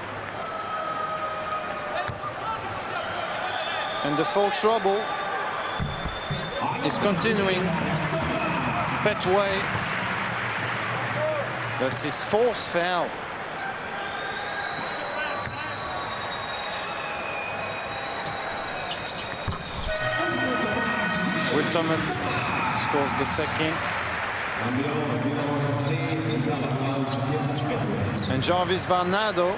And the foul trouble is continuing. Petway. That's his 4th foul. Will Thomas scores the second. And Jarvis Varnado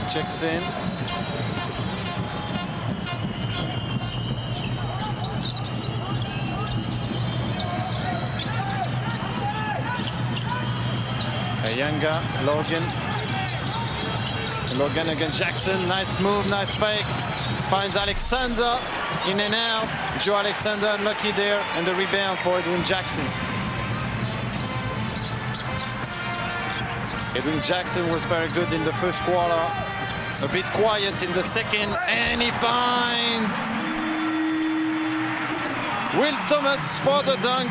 checks in. Younger, Logan against Jackson. Nice move, nice fake. Finds Alexander, in and out. Joe Alexander unlucky there, and the rebound for Edwin Jackson. Edwin Jackson was very good in the first quarter. A bit quiet in the second, and he finds Will Thomas for the dunk.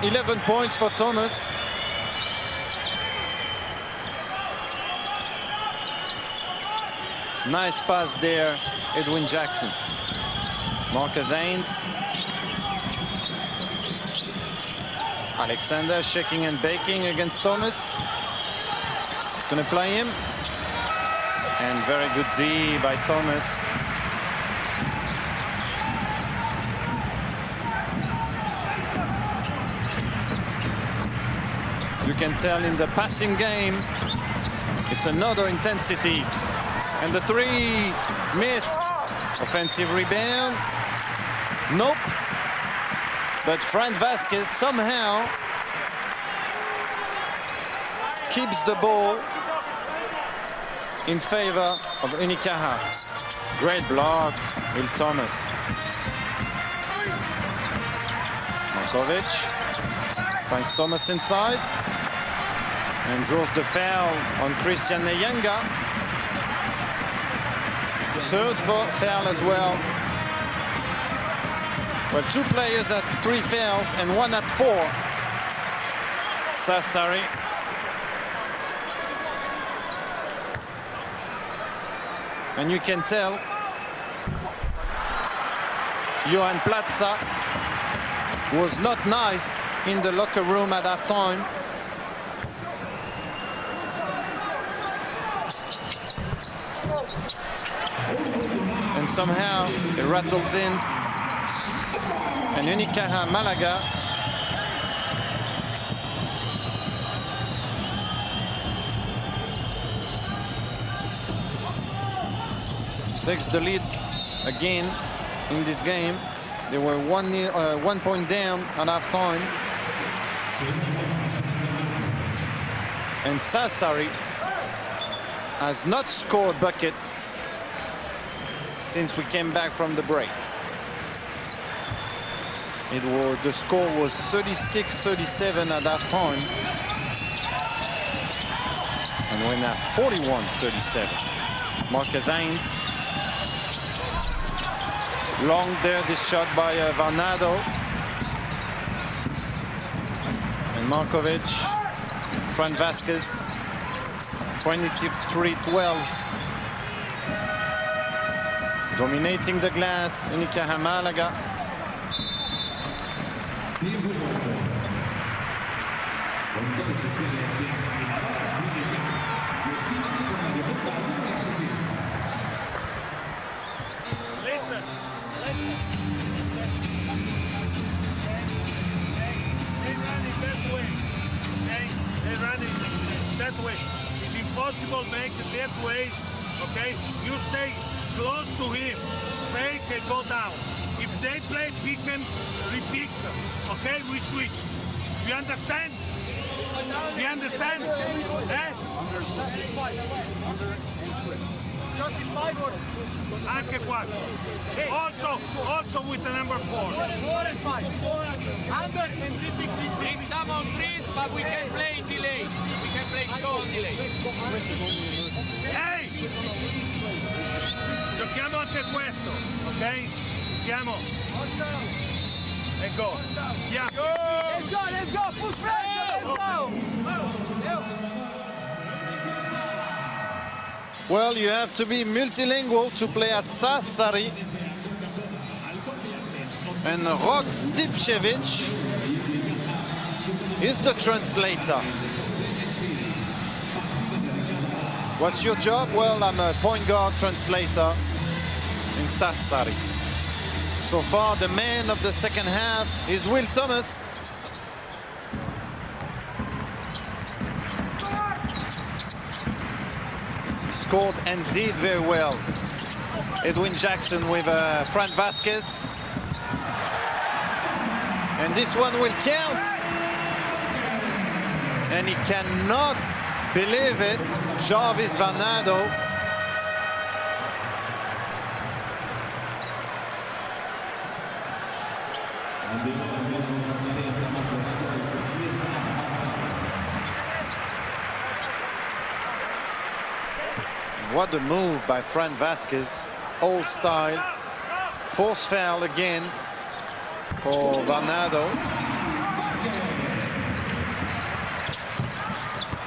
11 points for Thomas. Nice pass there, Edwin Jackson. Marcus Haynes. Alexander shaking and baking against Thomas. He's going to play him. And very good D by Thomas. You can tell in the passing game, it's another intensity. And the three missed. Offensive rebound. Nope. But Fran Vasquez somehow keeps the ball in favor of Unicaja. Great block, Will Thomas. Markovic finds Thomas inside and draws the foul on Christian Nyanga. Third foul as well. Well, two players at 3 fouls and one at 4. Sassari. And you can tell Johan Plaza was not nice in the locker room at halftime. And somehow it rattles in. And Unicaja Malaga takes the lead again in this game. They were 1 point down at halftime. And Sassari has not scored a bucket since we came back from the break. The score was 36-37 at halftime. And we're now 41-37. Marcus Haynes. Long there, this shot by Varnado. And Markovic. Fran Vasquez. 23-12. Dominating the glass, Unicaja Malaga. Listen. They running that way. Okay? They running that way. It's impossible to make it that way. Okay? You stay close to him. Fake and go down. If they play pick and repeat, okay, we switch. You understand? You understand? Anche qua. Also with the number 4. 4 and 5. Under and repeat. Bring some on threes, but we can play in delay. We can play show on delay. Hey! Giochiamo anche questo, ok? Siamo. E go. Yeah. Let's go, put pressure, let's go! Well, you have to be multilingual to play at Sassari. And Rok Stipchevich is the translator. What's your job? Well, I'm a point guard translator in Sassari. So far, the man of the second half is Will Thomas. He scored and did very well. Edwin Jackson with Fran Vasquez. And this one will count. And he cannot believe it. Jarvis Varnado. What a move by Fran Vasquez. Old style. Force foul again for Varnado.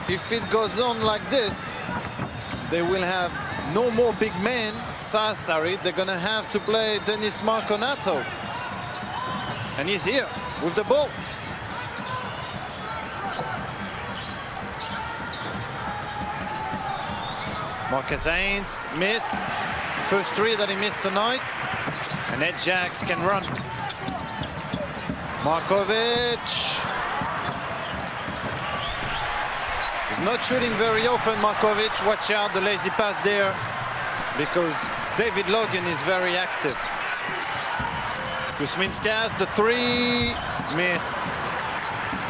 If it goes on like this, they will have no more big men. Sassari, they're gonna have to play Denis Marconato. And he's here with the ball. Marcus Haynes missed. First three that he missed tonight. And Ed Jacks can run. Markovic. He's not shooting very often, Markovic. Watch out, the lazy pass there, because David Logan is very active. Kuzminskas, the three, missed.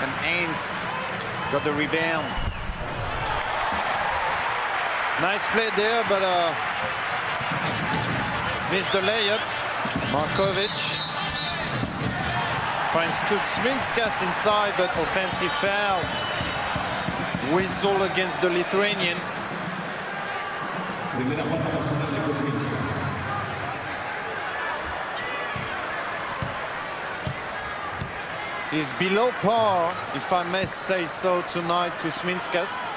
And Haynes got the rebound. Nice play there, but missed the layup. Markovic finds Kuzminskas inside, but offensive foul. Whistle against the Lithuanian. He's below par, if I may say so, tonight, Kuzminskas.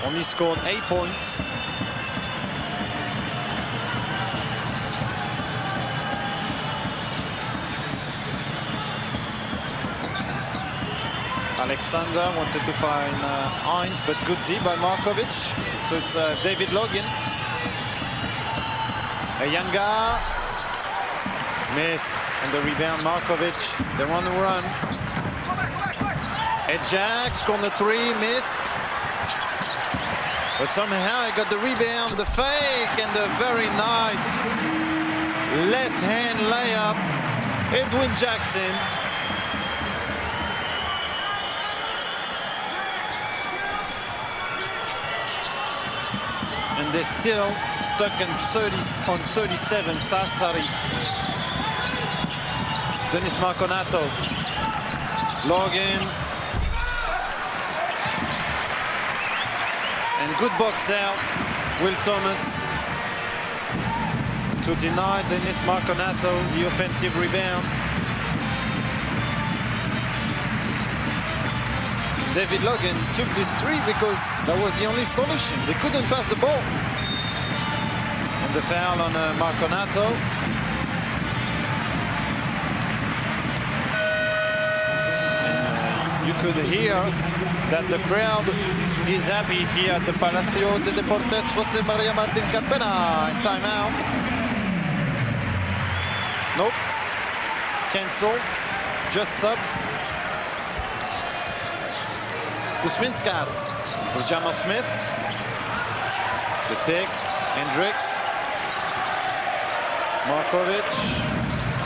Only scored 8 points. Alexander wanted to find Hines, but good D by Markovic. So it's David Logan. Ayanga missed, and the rebound Markovic. They want to run. Ajax corner three, missed. But somehow he got the rebound, the fake, and the very nice left-hand layup. Edwin Jackson. And they're still stuck on 37, Sassari. Denis Marconato. Logan. And good box out, Will Thomas, to deny Denis Marconato the offensive rebound. David Logan took this three because that was the only solution. They couldn't pass the ball. And the foul on Marconato. And you could hear that the crowd is happy here at the Palacio de Deportes José María Martín Carpena. In timeout. Nope. Cancel. Just subs. Kuzminskas with Jamal Smith. The pick. Hendricks. Markovic.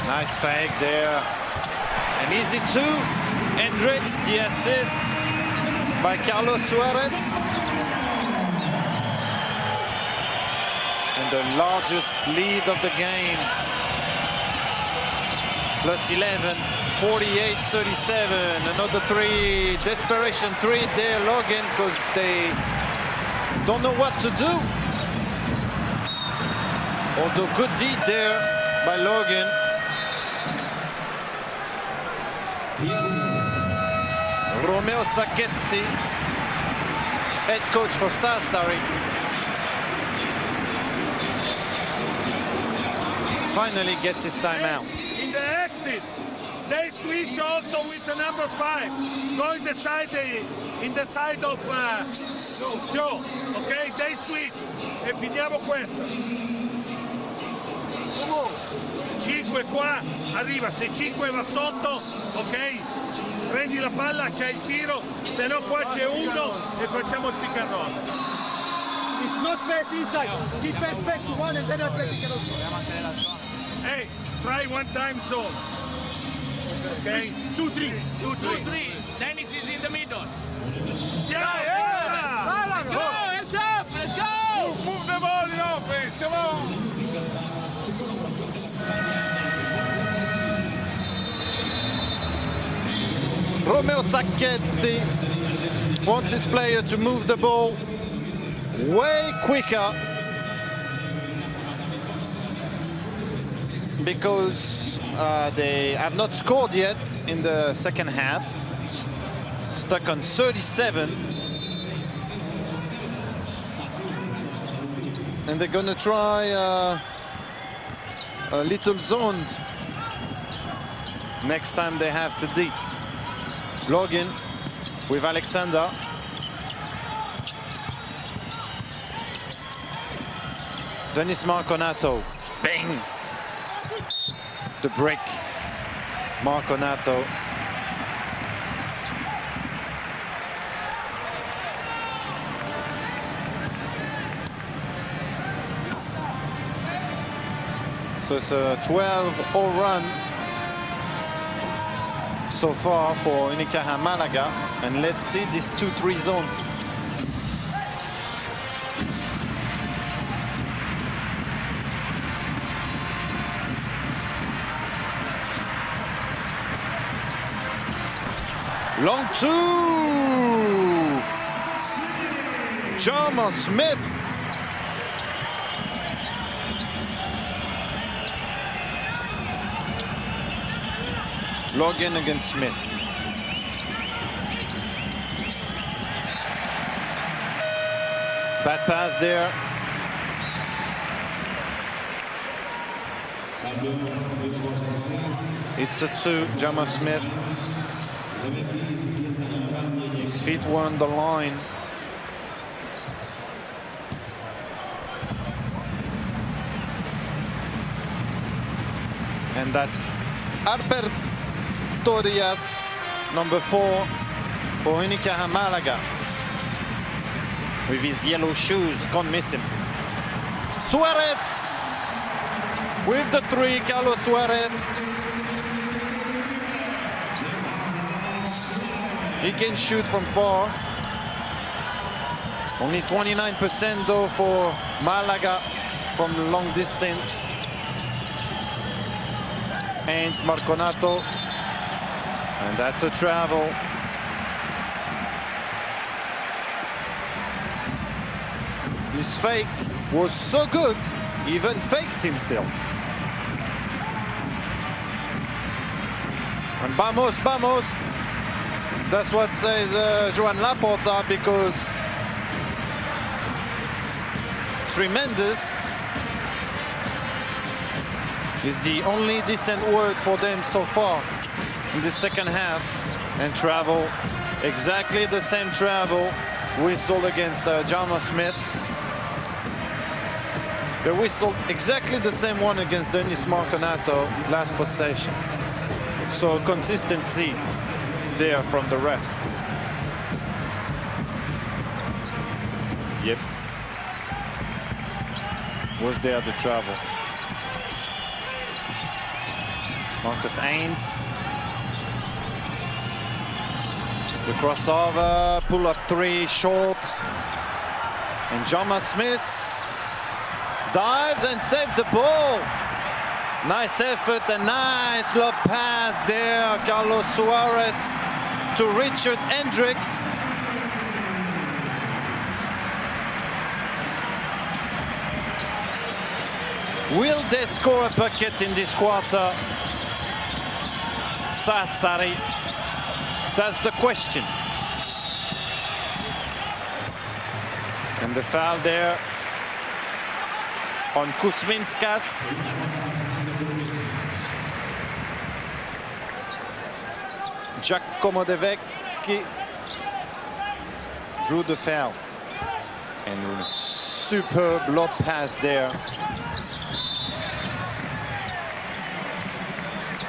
Nice fake there. An easy two. Hendricks, the assist by Carlos Suarez. And the largest lead of the game. Plus 11, 48-37. Another three, desperation three there, Logan, because they don't know what to do. Although good deed there by Logan. Romeo Sacchetti, head coach for Sassari. Finally gets his timeout. In the exit, They switch also with the number 5. Go in the side of Joe. Ok? They switch. E finiamo questa. 5 qua, arriva, se 5 va sotto, ok? Prendi la palla, c'è il tiro, se no qua c'è uno e facciamo il pick and roll. It's not pass inside. He pass back to one and then I pass it. Hey, try one time zone. Okay? 2-3. 2-3. Dennis is in the middle. Yeah! Let's go! Hands up! Let's go! Move the ball in offense, come on! Romeo Sacchetti wants his player to move the ball way quicker because they have not scored yet in the second half. Stuck on 37. And they're gonna try a little zone next time they have to deep. Login with Alexander. Denis Marconato. Bang! The break. Marconato. So it's a 12-0 run so far for Unicaja Malaga, and let's see this 2-3 zone. Long two! Jama Smith. Login against Smith. Bad pass there. It's a 2, Jama Smith. His feet were on the line. And that's Alberto Diaz, number 4 for Unicaja Malaga. With his yellow shoes, can't miss him. Suarez with the 3, Carlos Suarez. He can shoot from far. Only 29% though for Malaga from long distance. And Marconato. And that's a travel. His fake was so good, he even faked himself. And vamos, vamos. That's what says Joan Laporta, because tremendous is the only decent word for them so far in the second half. And travel, exactly the same travel whistled against Jama Smith. They whistled exactly the same one against Denis Marconato last possession. So consistency there from the refs. Yep. Was there the travel? Marcus Ains. The crossover, pull up 3, short. And Jama Smith dives and saves the ball. Nice effort and nice lob pass there. Carlos Suarez to Richard Hendricks. Will they score a bucket in this quarter? Sassari. That's the question. And the foul there on Kuzminskas. Giacomo De Vecchi drew the foul. And superb lob pass there.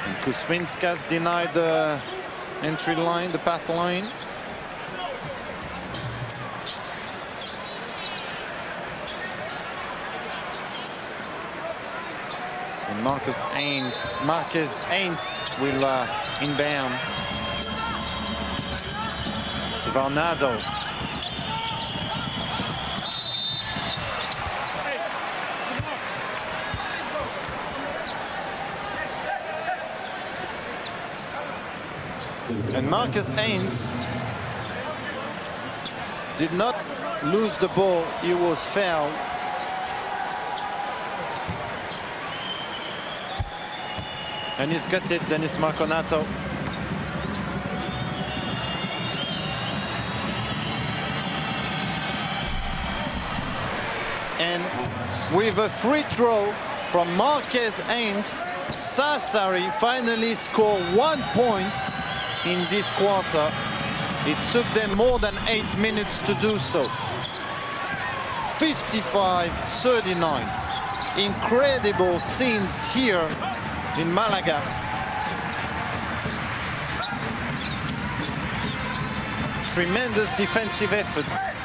And Kuzminskas denied the entry line, the path line. And Marcus Haynes will inbound. Varnado. And Marcus Haynes did not lose the ball, he was fouled. And he's got it, Dennis Marconato. And with a free throw from Marquez Haynes, Sassari finally scored 1 point in this quarter. It took them more than 8 minutes to do so. 55-39. Incredible scenes here in Malaga. Tremendous defensive efforts.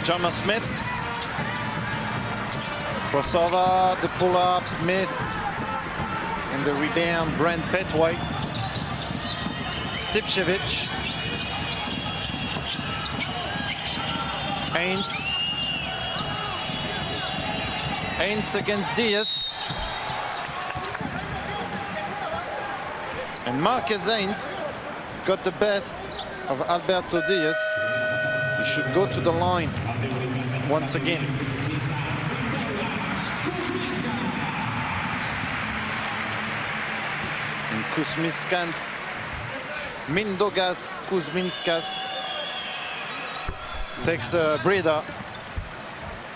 Jama Smith. Crossover, the pull-up missed. And the rebound, Brent Petway. Stipchevich. Haynes. Haynes against Diaz. And Marquez Haynes got the best of Alberto Diaz. He should go to the line once again. And Mindogas Kuzminskas takes a breather.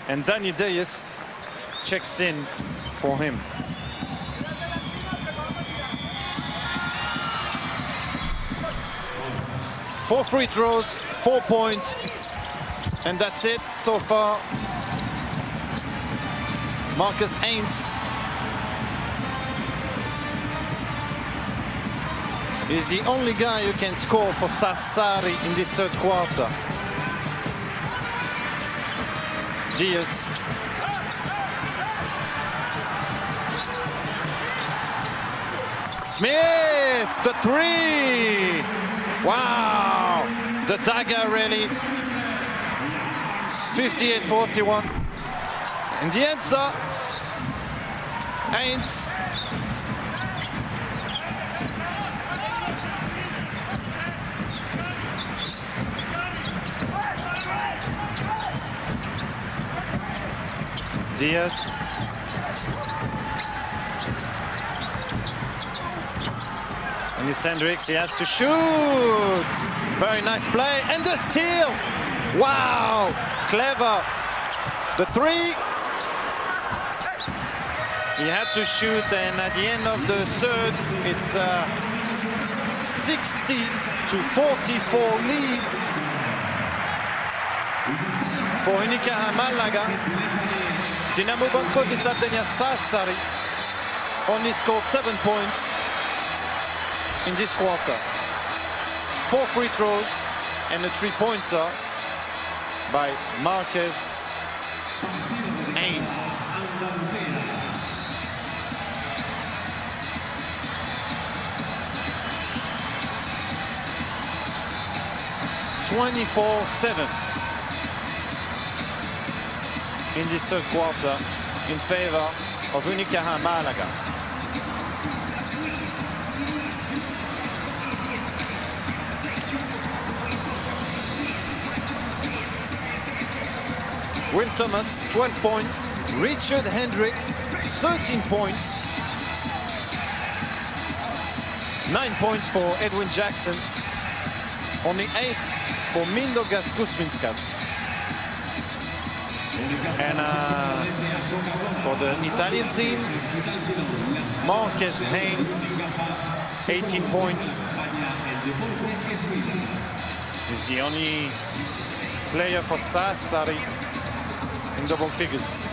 And Danny Diaz checks in for him. Four free throws, 4 points, and that's it so far. Marcus Haynes is the only guy who can score for Sassari in this third quarter. Diaz. Smith, the three. Wow, the dagger really. 58-41. And the answer, Haynes. Diaz. And it's Hendricks, he has to shoot. Very nice play, and the steal. Wow, clever. The three. He had to shoot, and at the end of the third, it's a 60-44 lead for Unicaja Malaga. Dinamo Banco di Sardegna Sassari only scored 7 points in this quarter. 4 free throws and a 3-pointer by Marcus Haynes. (24-7) in this third quarter in favor of Unicaja Malaga. Will Thomas, 12 points. Richard Hendricks, 13 points. 9 points for Edwin Jackson. Only 8 for Mindogas Kuzminskas. And for the Italian team, Marquez Haynes, 18 points. He's the only player for Sassari in double figures.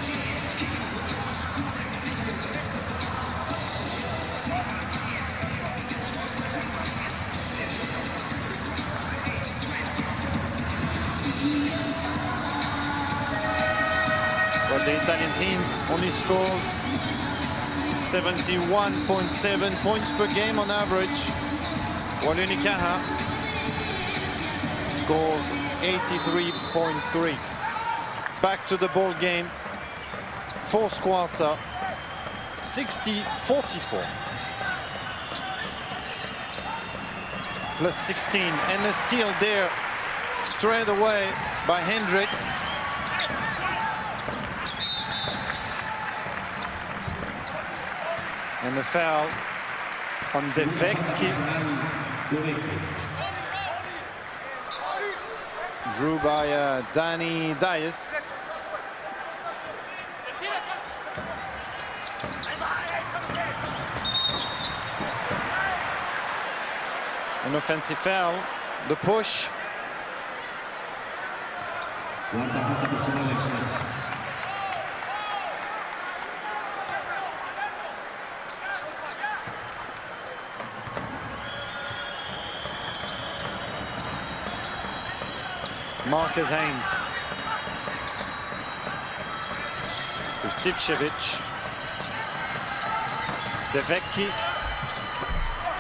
But the Italian team only scores 71.7 points per game on average, while Unicaja scores 83.3. Back to the ball game, fourth quarter, 60-44. Plus 16, and a steal there straight away by Hendricks. And a foul on De Vecchi. Drew by Danny Dias. An offensive foul, the push. Marquez Haynes with Stipčević. De Vecchi,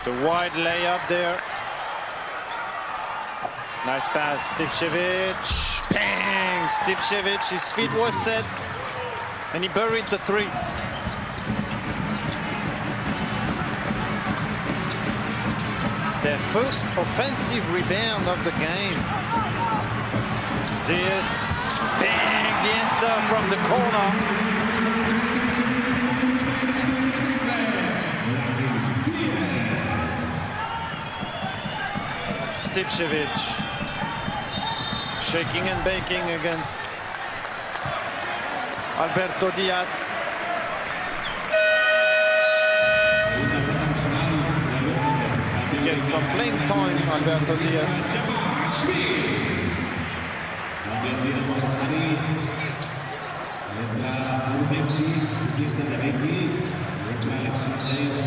the wide layup there. Nice pass, Stipčević. Bang! Stipčević, his feet were set, and he buried the three. Their first offensive rebound of the game. Diaz, bang, the answer from the corner. Stipčević, shaking and baking against Alberto Diaz. He gets some playing time, Alberto Diaz.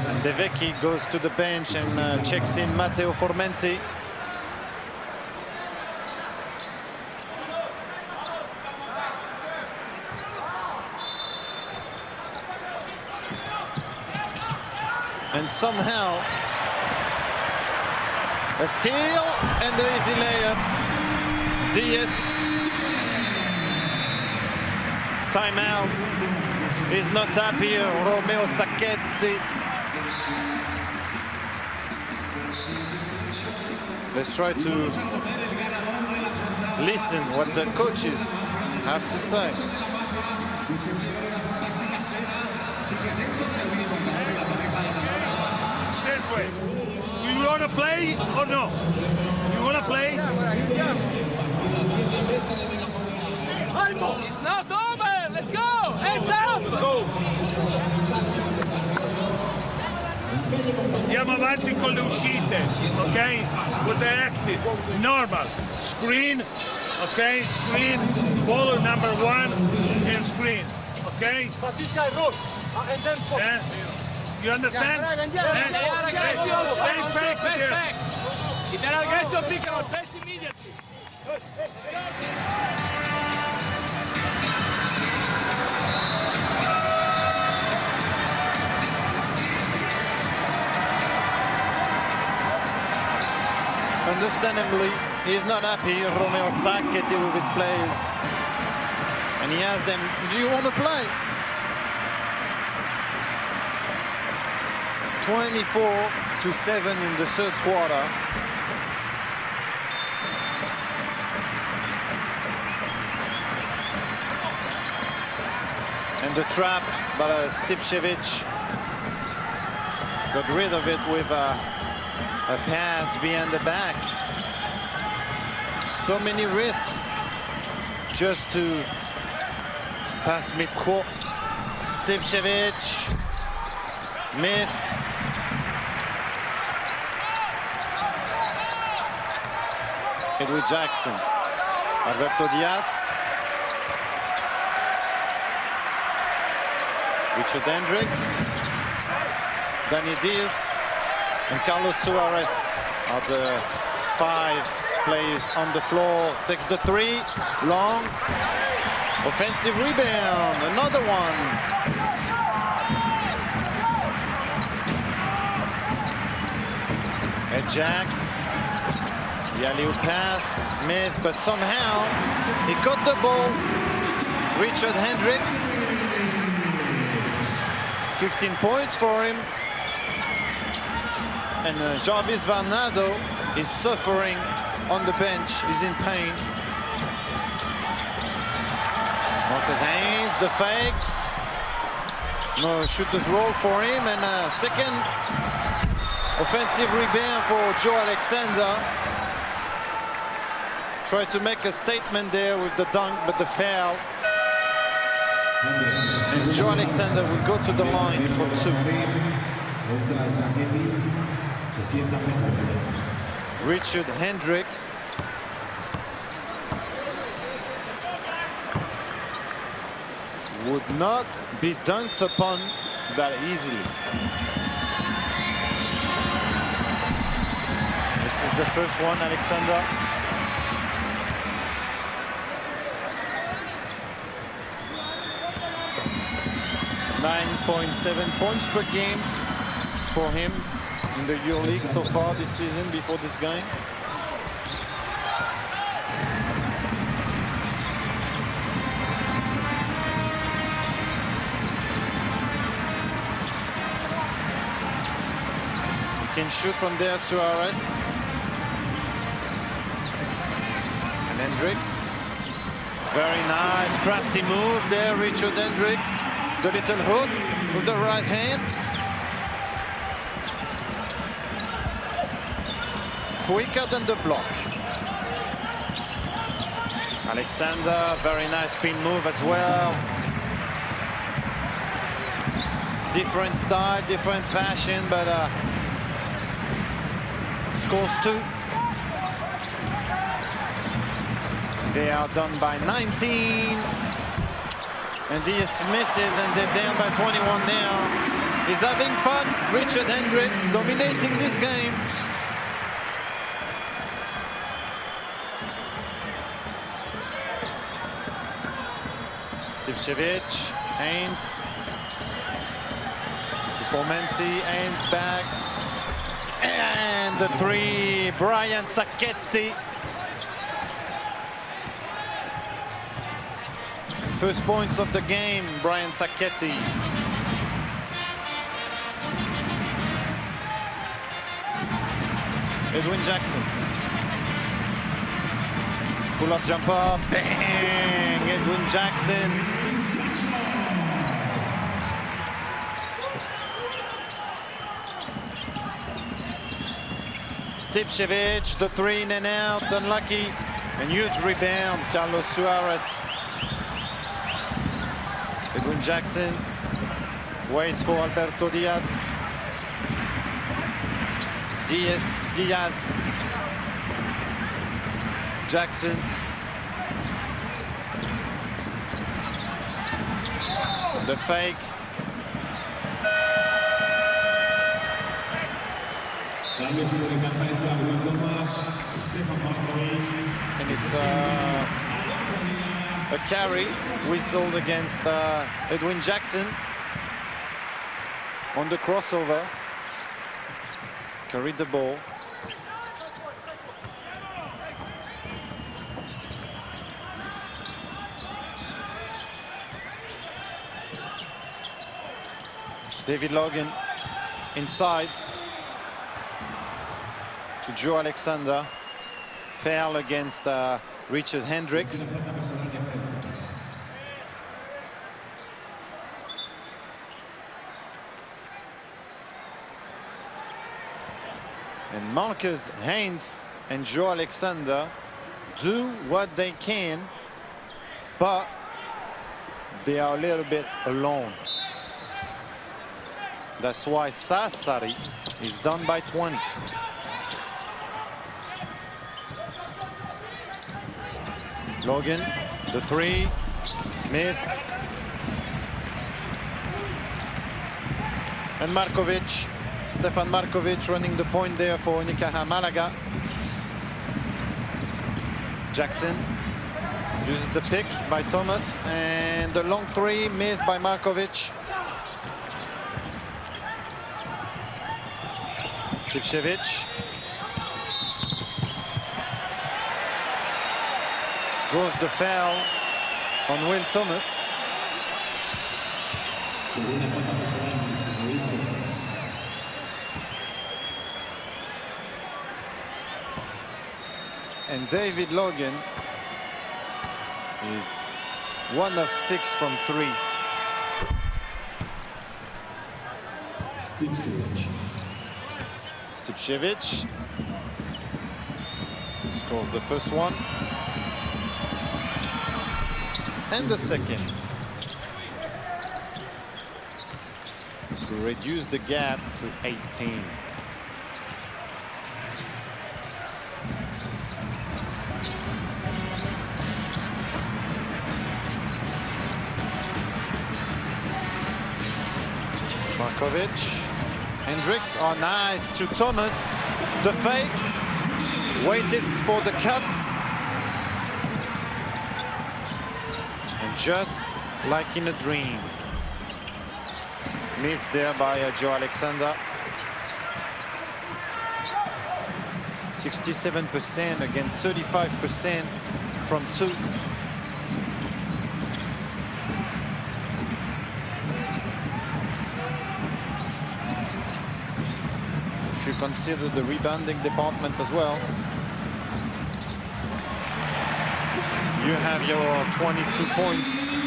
And De Vecchi goes to the bench and checks in Matteo Formenti. And somehow a steal and the easy layup. Diaz. Timeout. He's not happy, Romeo Sacchetti. Let's try to listen what the coaches have to say. This way. You want to play or no? You want to play? It's not over. Let's go. Hands up. Let's go. Andiamo avanti con le uscite, ok? With the exit, normal. Screen, okay? Screen, ball number one, and screen, okay? But this guy wrote, and then You understand? Stay back there. If they're aggressive, pick up pass immediately. Understandably, he's not happy, Romeo Sacchetti, with his players. And he asked them, do you want to play? 24-7 in the third quarter. And the trap, but Stipčević got rid of it with a pass behind the back. So many risks just to pass mid-court. Stipchevich missed. Edwin Jackson. Alberto Diaz. Richard Hendricks. Danny Diaz. And Carlos Suarez are the 5 players on the floor. Takes the 3. Long. Offensive rebound. Another one. Ajax. The alley-oop pass. Missed, but somehow he caught the ball. Richard Hendricks. 15 points for him. And Jarvis Varnado is suffering on the bench. He's in pain. Marcus Haynes, the fake. No shooter's roll for him. And a second offensive rebound for Joe Alexander. Tried to make a statement there with the dunk, but the foul. And Joe Alexander will go to the line for 2. Richard Hendricks. Would not be dunked upon that easily. This is the first one, Alexander. .7 points per game for him in the Euroleague so far this season before this game. He can shoot from there, Suarez. And Hendricks. Very nice, crafty move there, Richard Hendricks. The little hook with the right hand. Quicker than the block. Alexander, very nice spin move as well. Different style, different fashion, but scores 2. They are done by 19. And Diaz misses, and they're down by 21 now. He's having fun. Richard Hendricks dominating this game. Stipchevich, Haynes. Formenti, Haynes back. And the 3, Brian Sacchetti. First points of the game, Brian Sacchetti. Edwin Jackson. Pull-up jumper, bang! Edwin Jackson. Stipchevich, the 3 in and out, unlucky. And huge rebound, Carlos Suarez. Edwin Jackson waits for Alberto Diaz. Diaz. Jackson. The fake. And it's a carry whistled against Edwin Jackson on the crossover. Carried the ball. David Logan inside to Joe Alexander. Foul against Richard Hendricks. And Marcus Haynes and Joe Alexander do what they can, but they are a little bit alone. That's why Sassari is down by 20. Logan, the three, missed. And Markovic, Stefan Markovic running the point there for Unicaja Malaga. Jackson uses the pick by Thomas, and the long three missed by Markovic. Stipčević draws the foul on Will Thomas. And David Logan is 1 of 6 from 3. Stipčević scores the first one and the second to reduce the gap to 18. Markovic. Hendricks, oh nice, to Thomas. The fake, waited for the cut. And just like in a dream. Missed there by Joe Alexander. 67% against 35% from 2. If you consider the rebounding department as well, you have your 22 points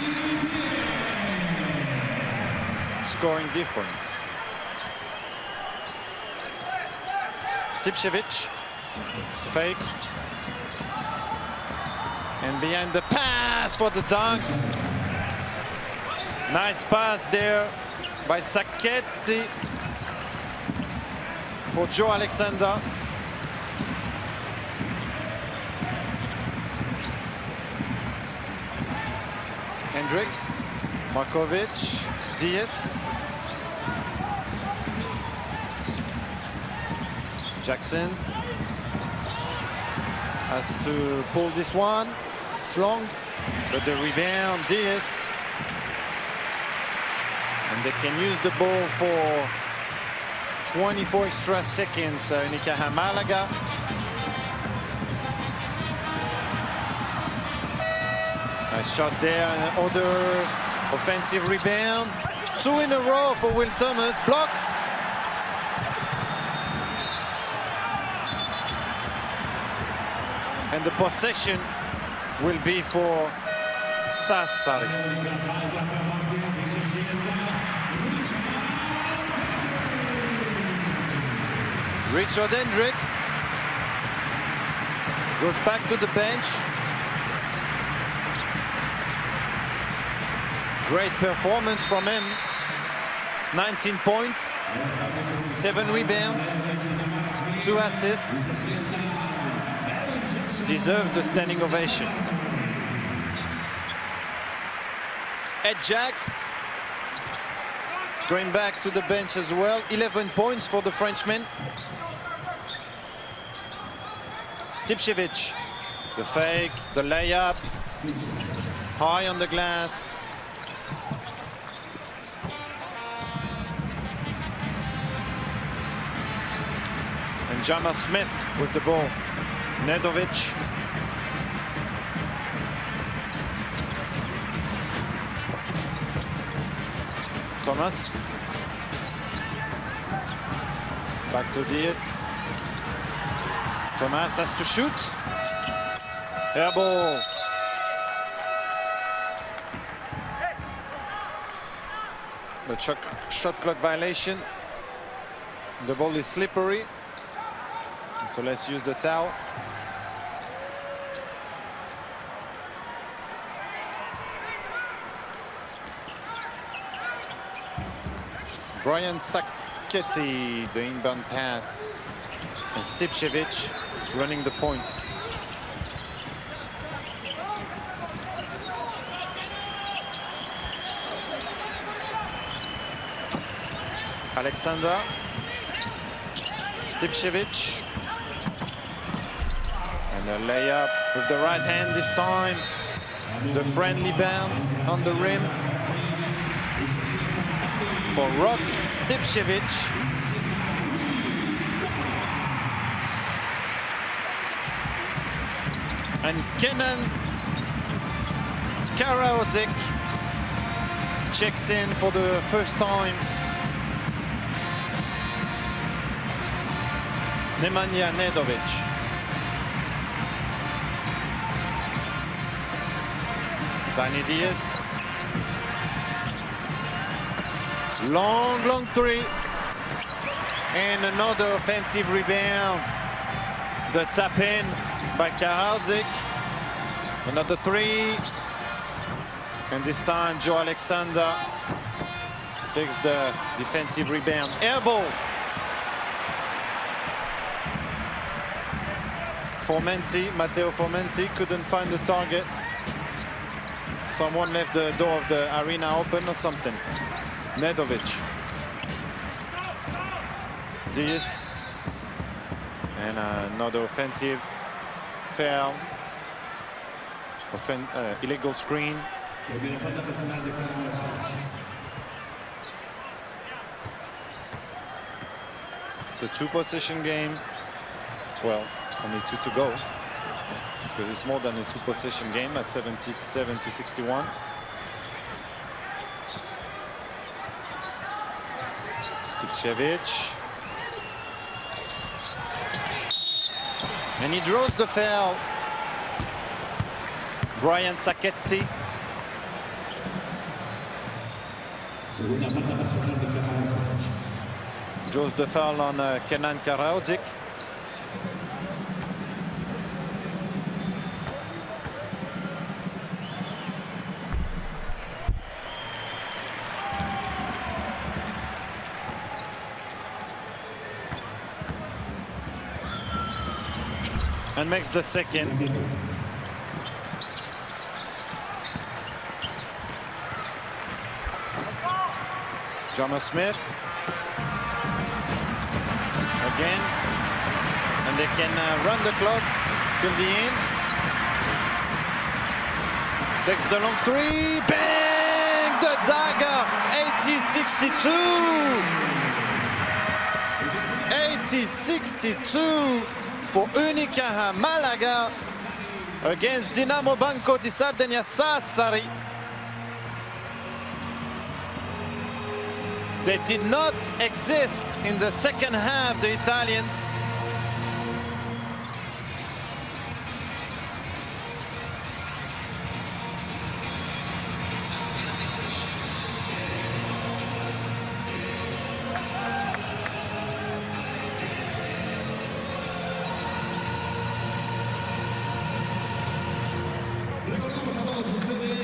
scoring difference. Stipčević fakes, and behind the pass for the dunk. Nice pass there by Sacchetti for Joe Alexander. Hendricks, Markovic, Diaz. Jackson has to pull this one. It's long, but the rebound, Diaz. And they can use the ball for 24 extra seconds, Unicaja Malaga. Nice shot there, another offensive rebound. 2 in a row for Will Thomas, blocked. And the possession will be for Sassari. Richard Hendricks goes back to the bench. Great performance from him. 19 points, 7 rebounds, 2 assists. Deserved the standing ovation. Ed Jacks is going back to the bench as well. 11 points for the Frenchman. Stipčević, the fake, the layup, high on the glass. And Jamal Smith with the ball. Nedovic. Thomas. Back to Diaz. Thomas has to shoot. Air ball. The shot clock violation. The ball is slippery. So let's use the towel. Brian Sacchetti, the inbound pass, and Stipchevich running the point. Alexander, Stipchevich, and a layup with the right hand this time. The friendly bounce on the rim for Rok Stipchevich. And Kenan Karadzic checks in for the first time. Nemanja Nedovic. Danny Diaz. Long three. And another offensive rebound. The tap in by Karadzic. Another three. And this time Joe Alexander takes the defensive rebound. Air ball. Matteo Formenti couldn't find the target. Someone left the door of the arena open or something. Nedovic. Diaz. And another offensive foul. Illegal screen. It's a two-possession game. Well, only 2 to go, because it's more than a two-possession game at 77-61. Stipchevich. And he draws the foul. Brian Sacchetti. Draws the foul on Kenan Karadzic. And makes the second. Jono Smith. Again. And they can run the clock till the end. Takes the long three. Bang! The dagger. 80-62. 80-62. For Unicaja Malaga against Dinamo Banco di Sardegna Sassari. They did not exist in the second half, the Italians.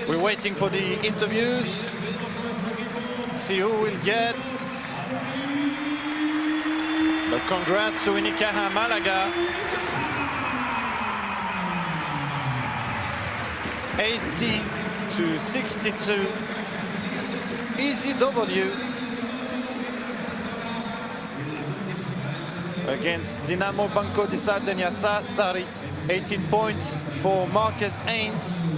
We're waiting for the interviews. See who will get. But congrats to Unicaja Malaga. 80-62. Easy W against Dinamo Banco di Sardegna Sassari. 18 points for Marquez Haynes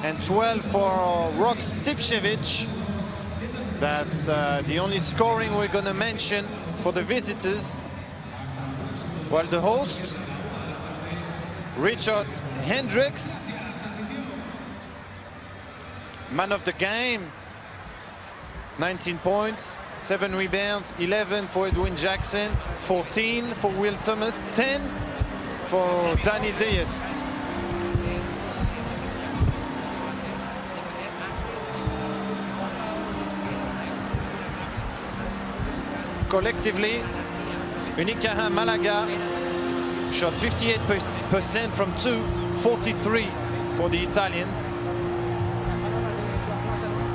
and 12 for Rok Stipchevich. That's the only scoring we're going to mention for the visitors. While the hosts, Richard Hendricks, man of the game, 19 points, 7 rebounds, 11 for Edwin Jackson, 14 for Will Thomas, 10 for Danny Diaz. Collectively, Unicaja Malaga shot 58% from 2, 43 for the Italians.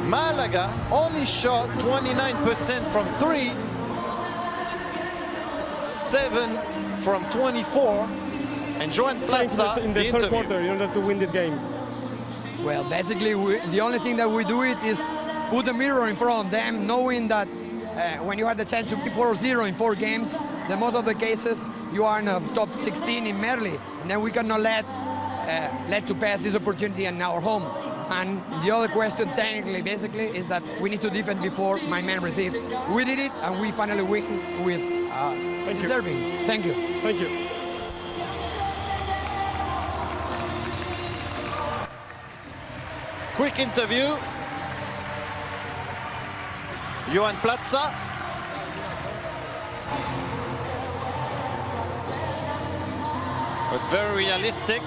Malaga only shot 29% from 3, 7 from 24, and Joan Plaza in the third quarter in order to win this game. Well, basically, the only thing that we do it is put a mirror in front of them, knowing that when you have the chance to be 4-0 in 4 games, the most of the cases you are in the top 16 in Merli, and then we cannot let to pass this opportunity in our home. And the other question, technically, basically, is that we need to defend before my man receive. We did it, and we finally win with deserving. Thank you. Thank you. Quick interview. Joan Plaza. But very realistic.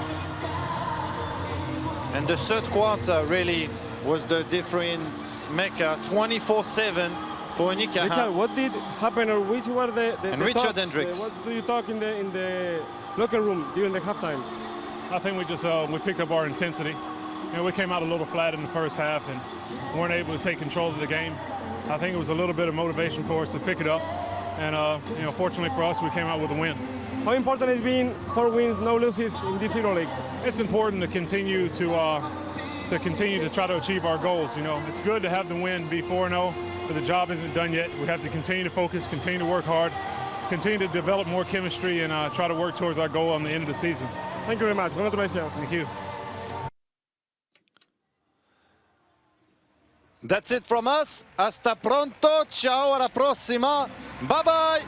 And the third quarter really was the difference maker. 24-7 for Unicaja. Richard, what did happen, or which were the and the Richard talks? Hendricks. What do you talk in the locker room during the halftime? I think we just we picked up our intensity. You know, we came out a little flat in the first half and weren't able to take control of the game. I think it was a little bit of motivation for us to pick it up, and you know, fortunately for us, we came out with a win. How important has been 4 wins, no losses in this Euroleague? It's important to continue to try to achieve our goals. You know, it's good to have the win, be 4-0, but the job isn't done yet. We have to continue to focus, continue to work hard, continue to develop more chemistry, and try to work towards our goal on the end of the season. Thank you very much. Congratulations. Thank you. That's it from us. Hasta pronto. Ciao, alla prossima. Bye bye.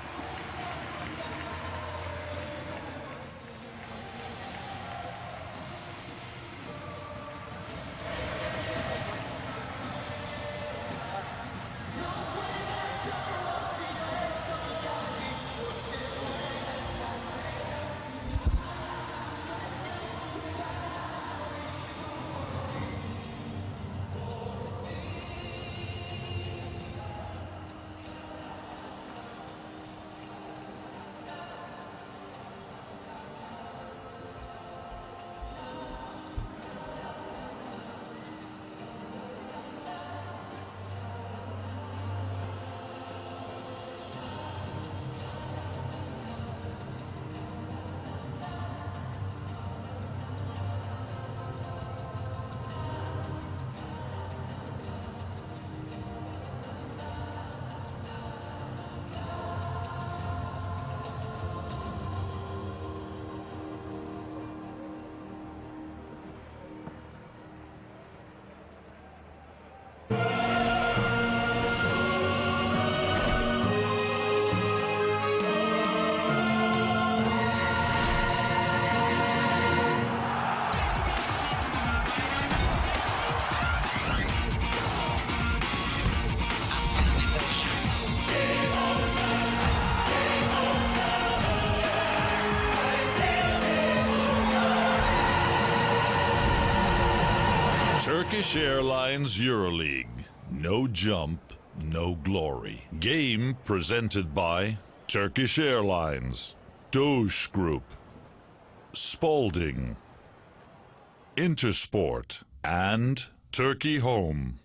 Turkish Airlines Euroleague. No jump, no glory. Game presented by Turkish Airlines, Doğuş Group, Spalding, Intersport, and Turkey Home.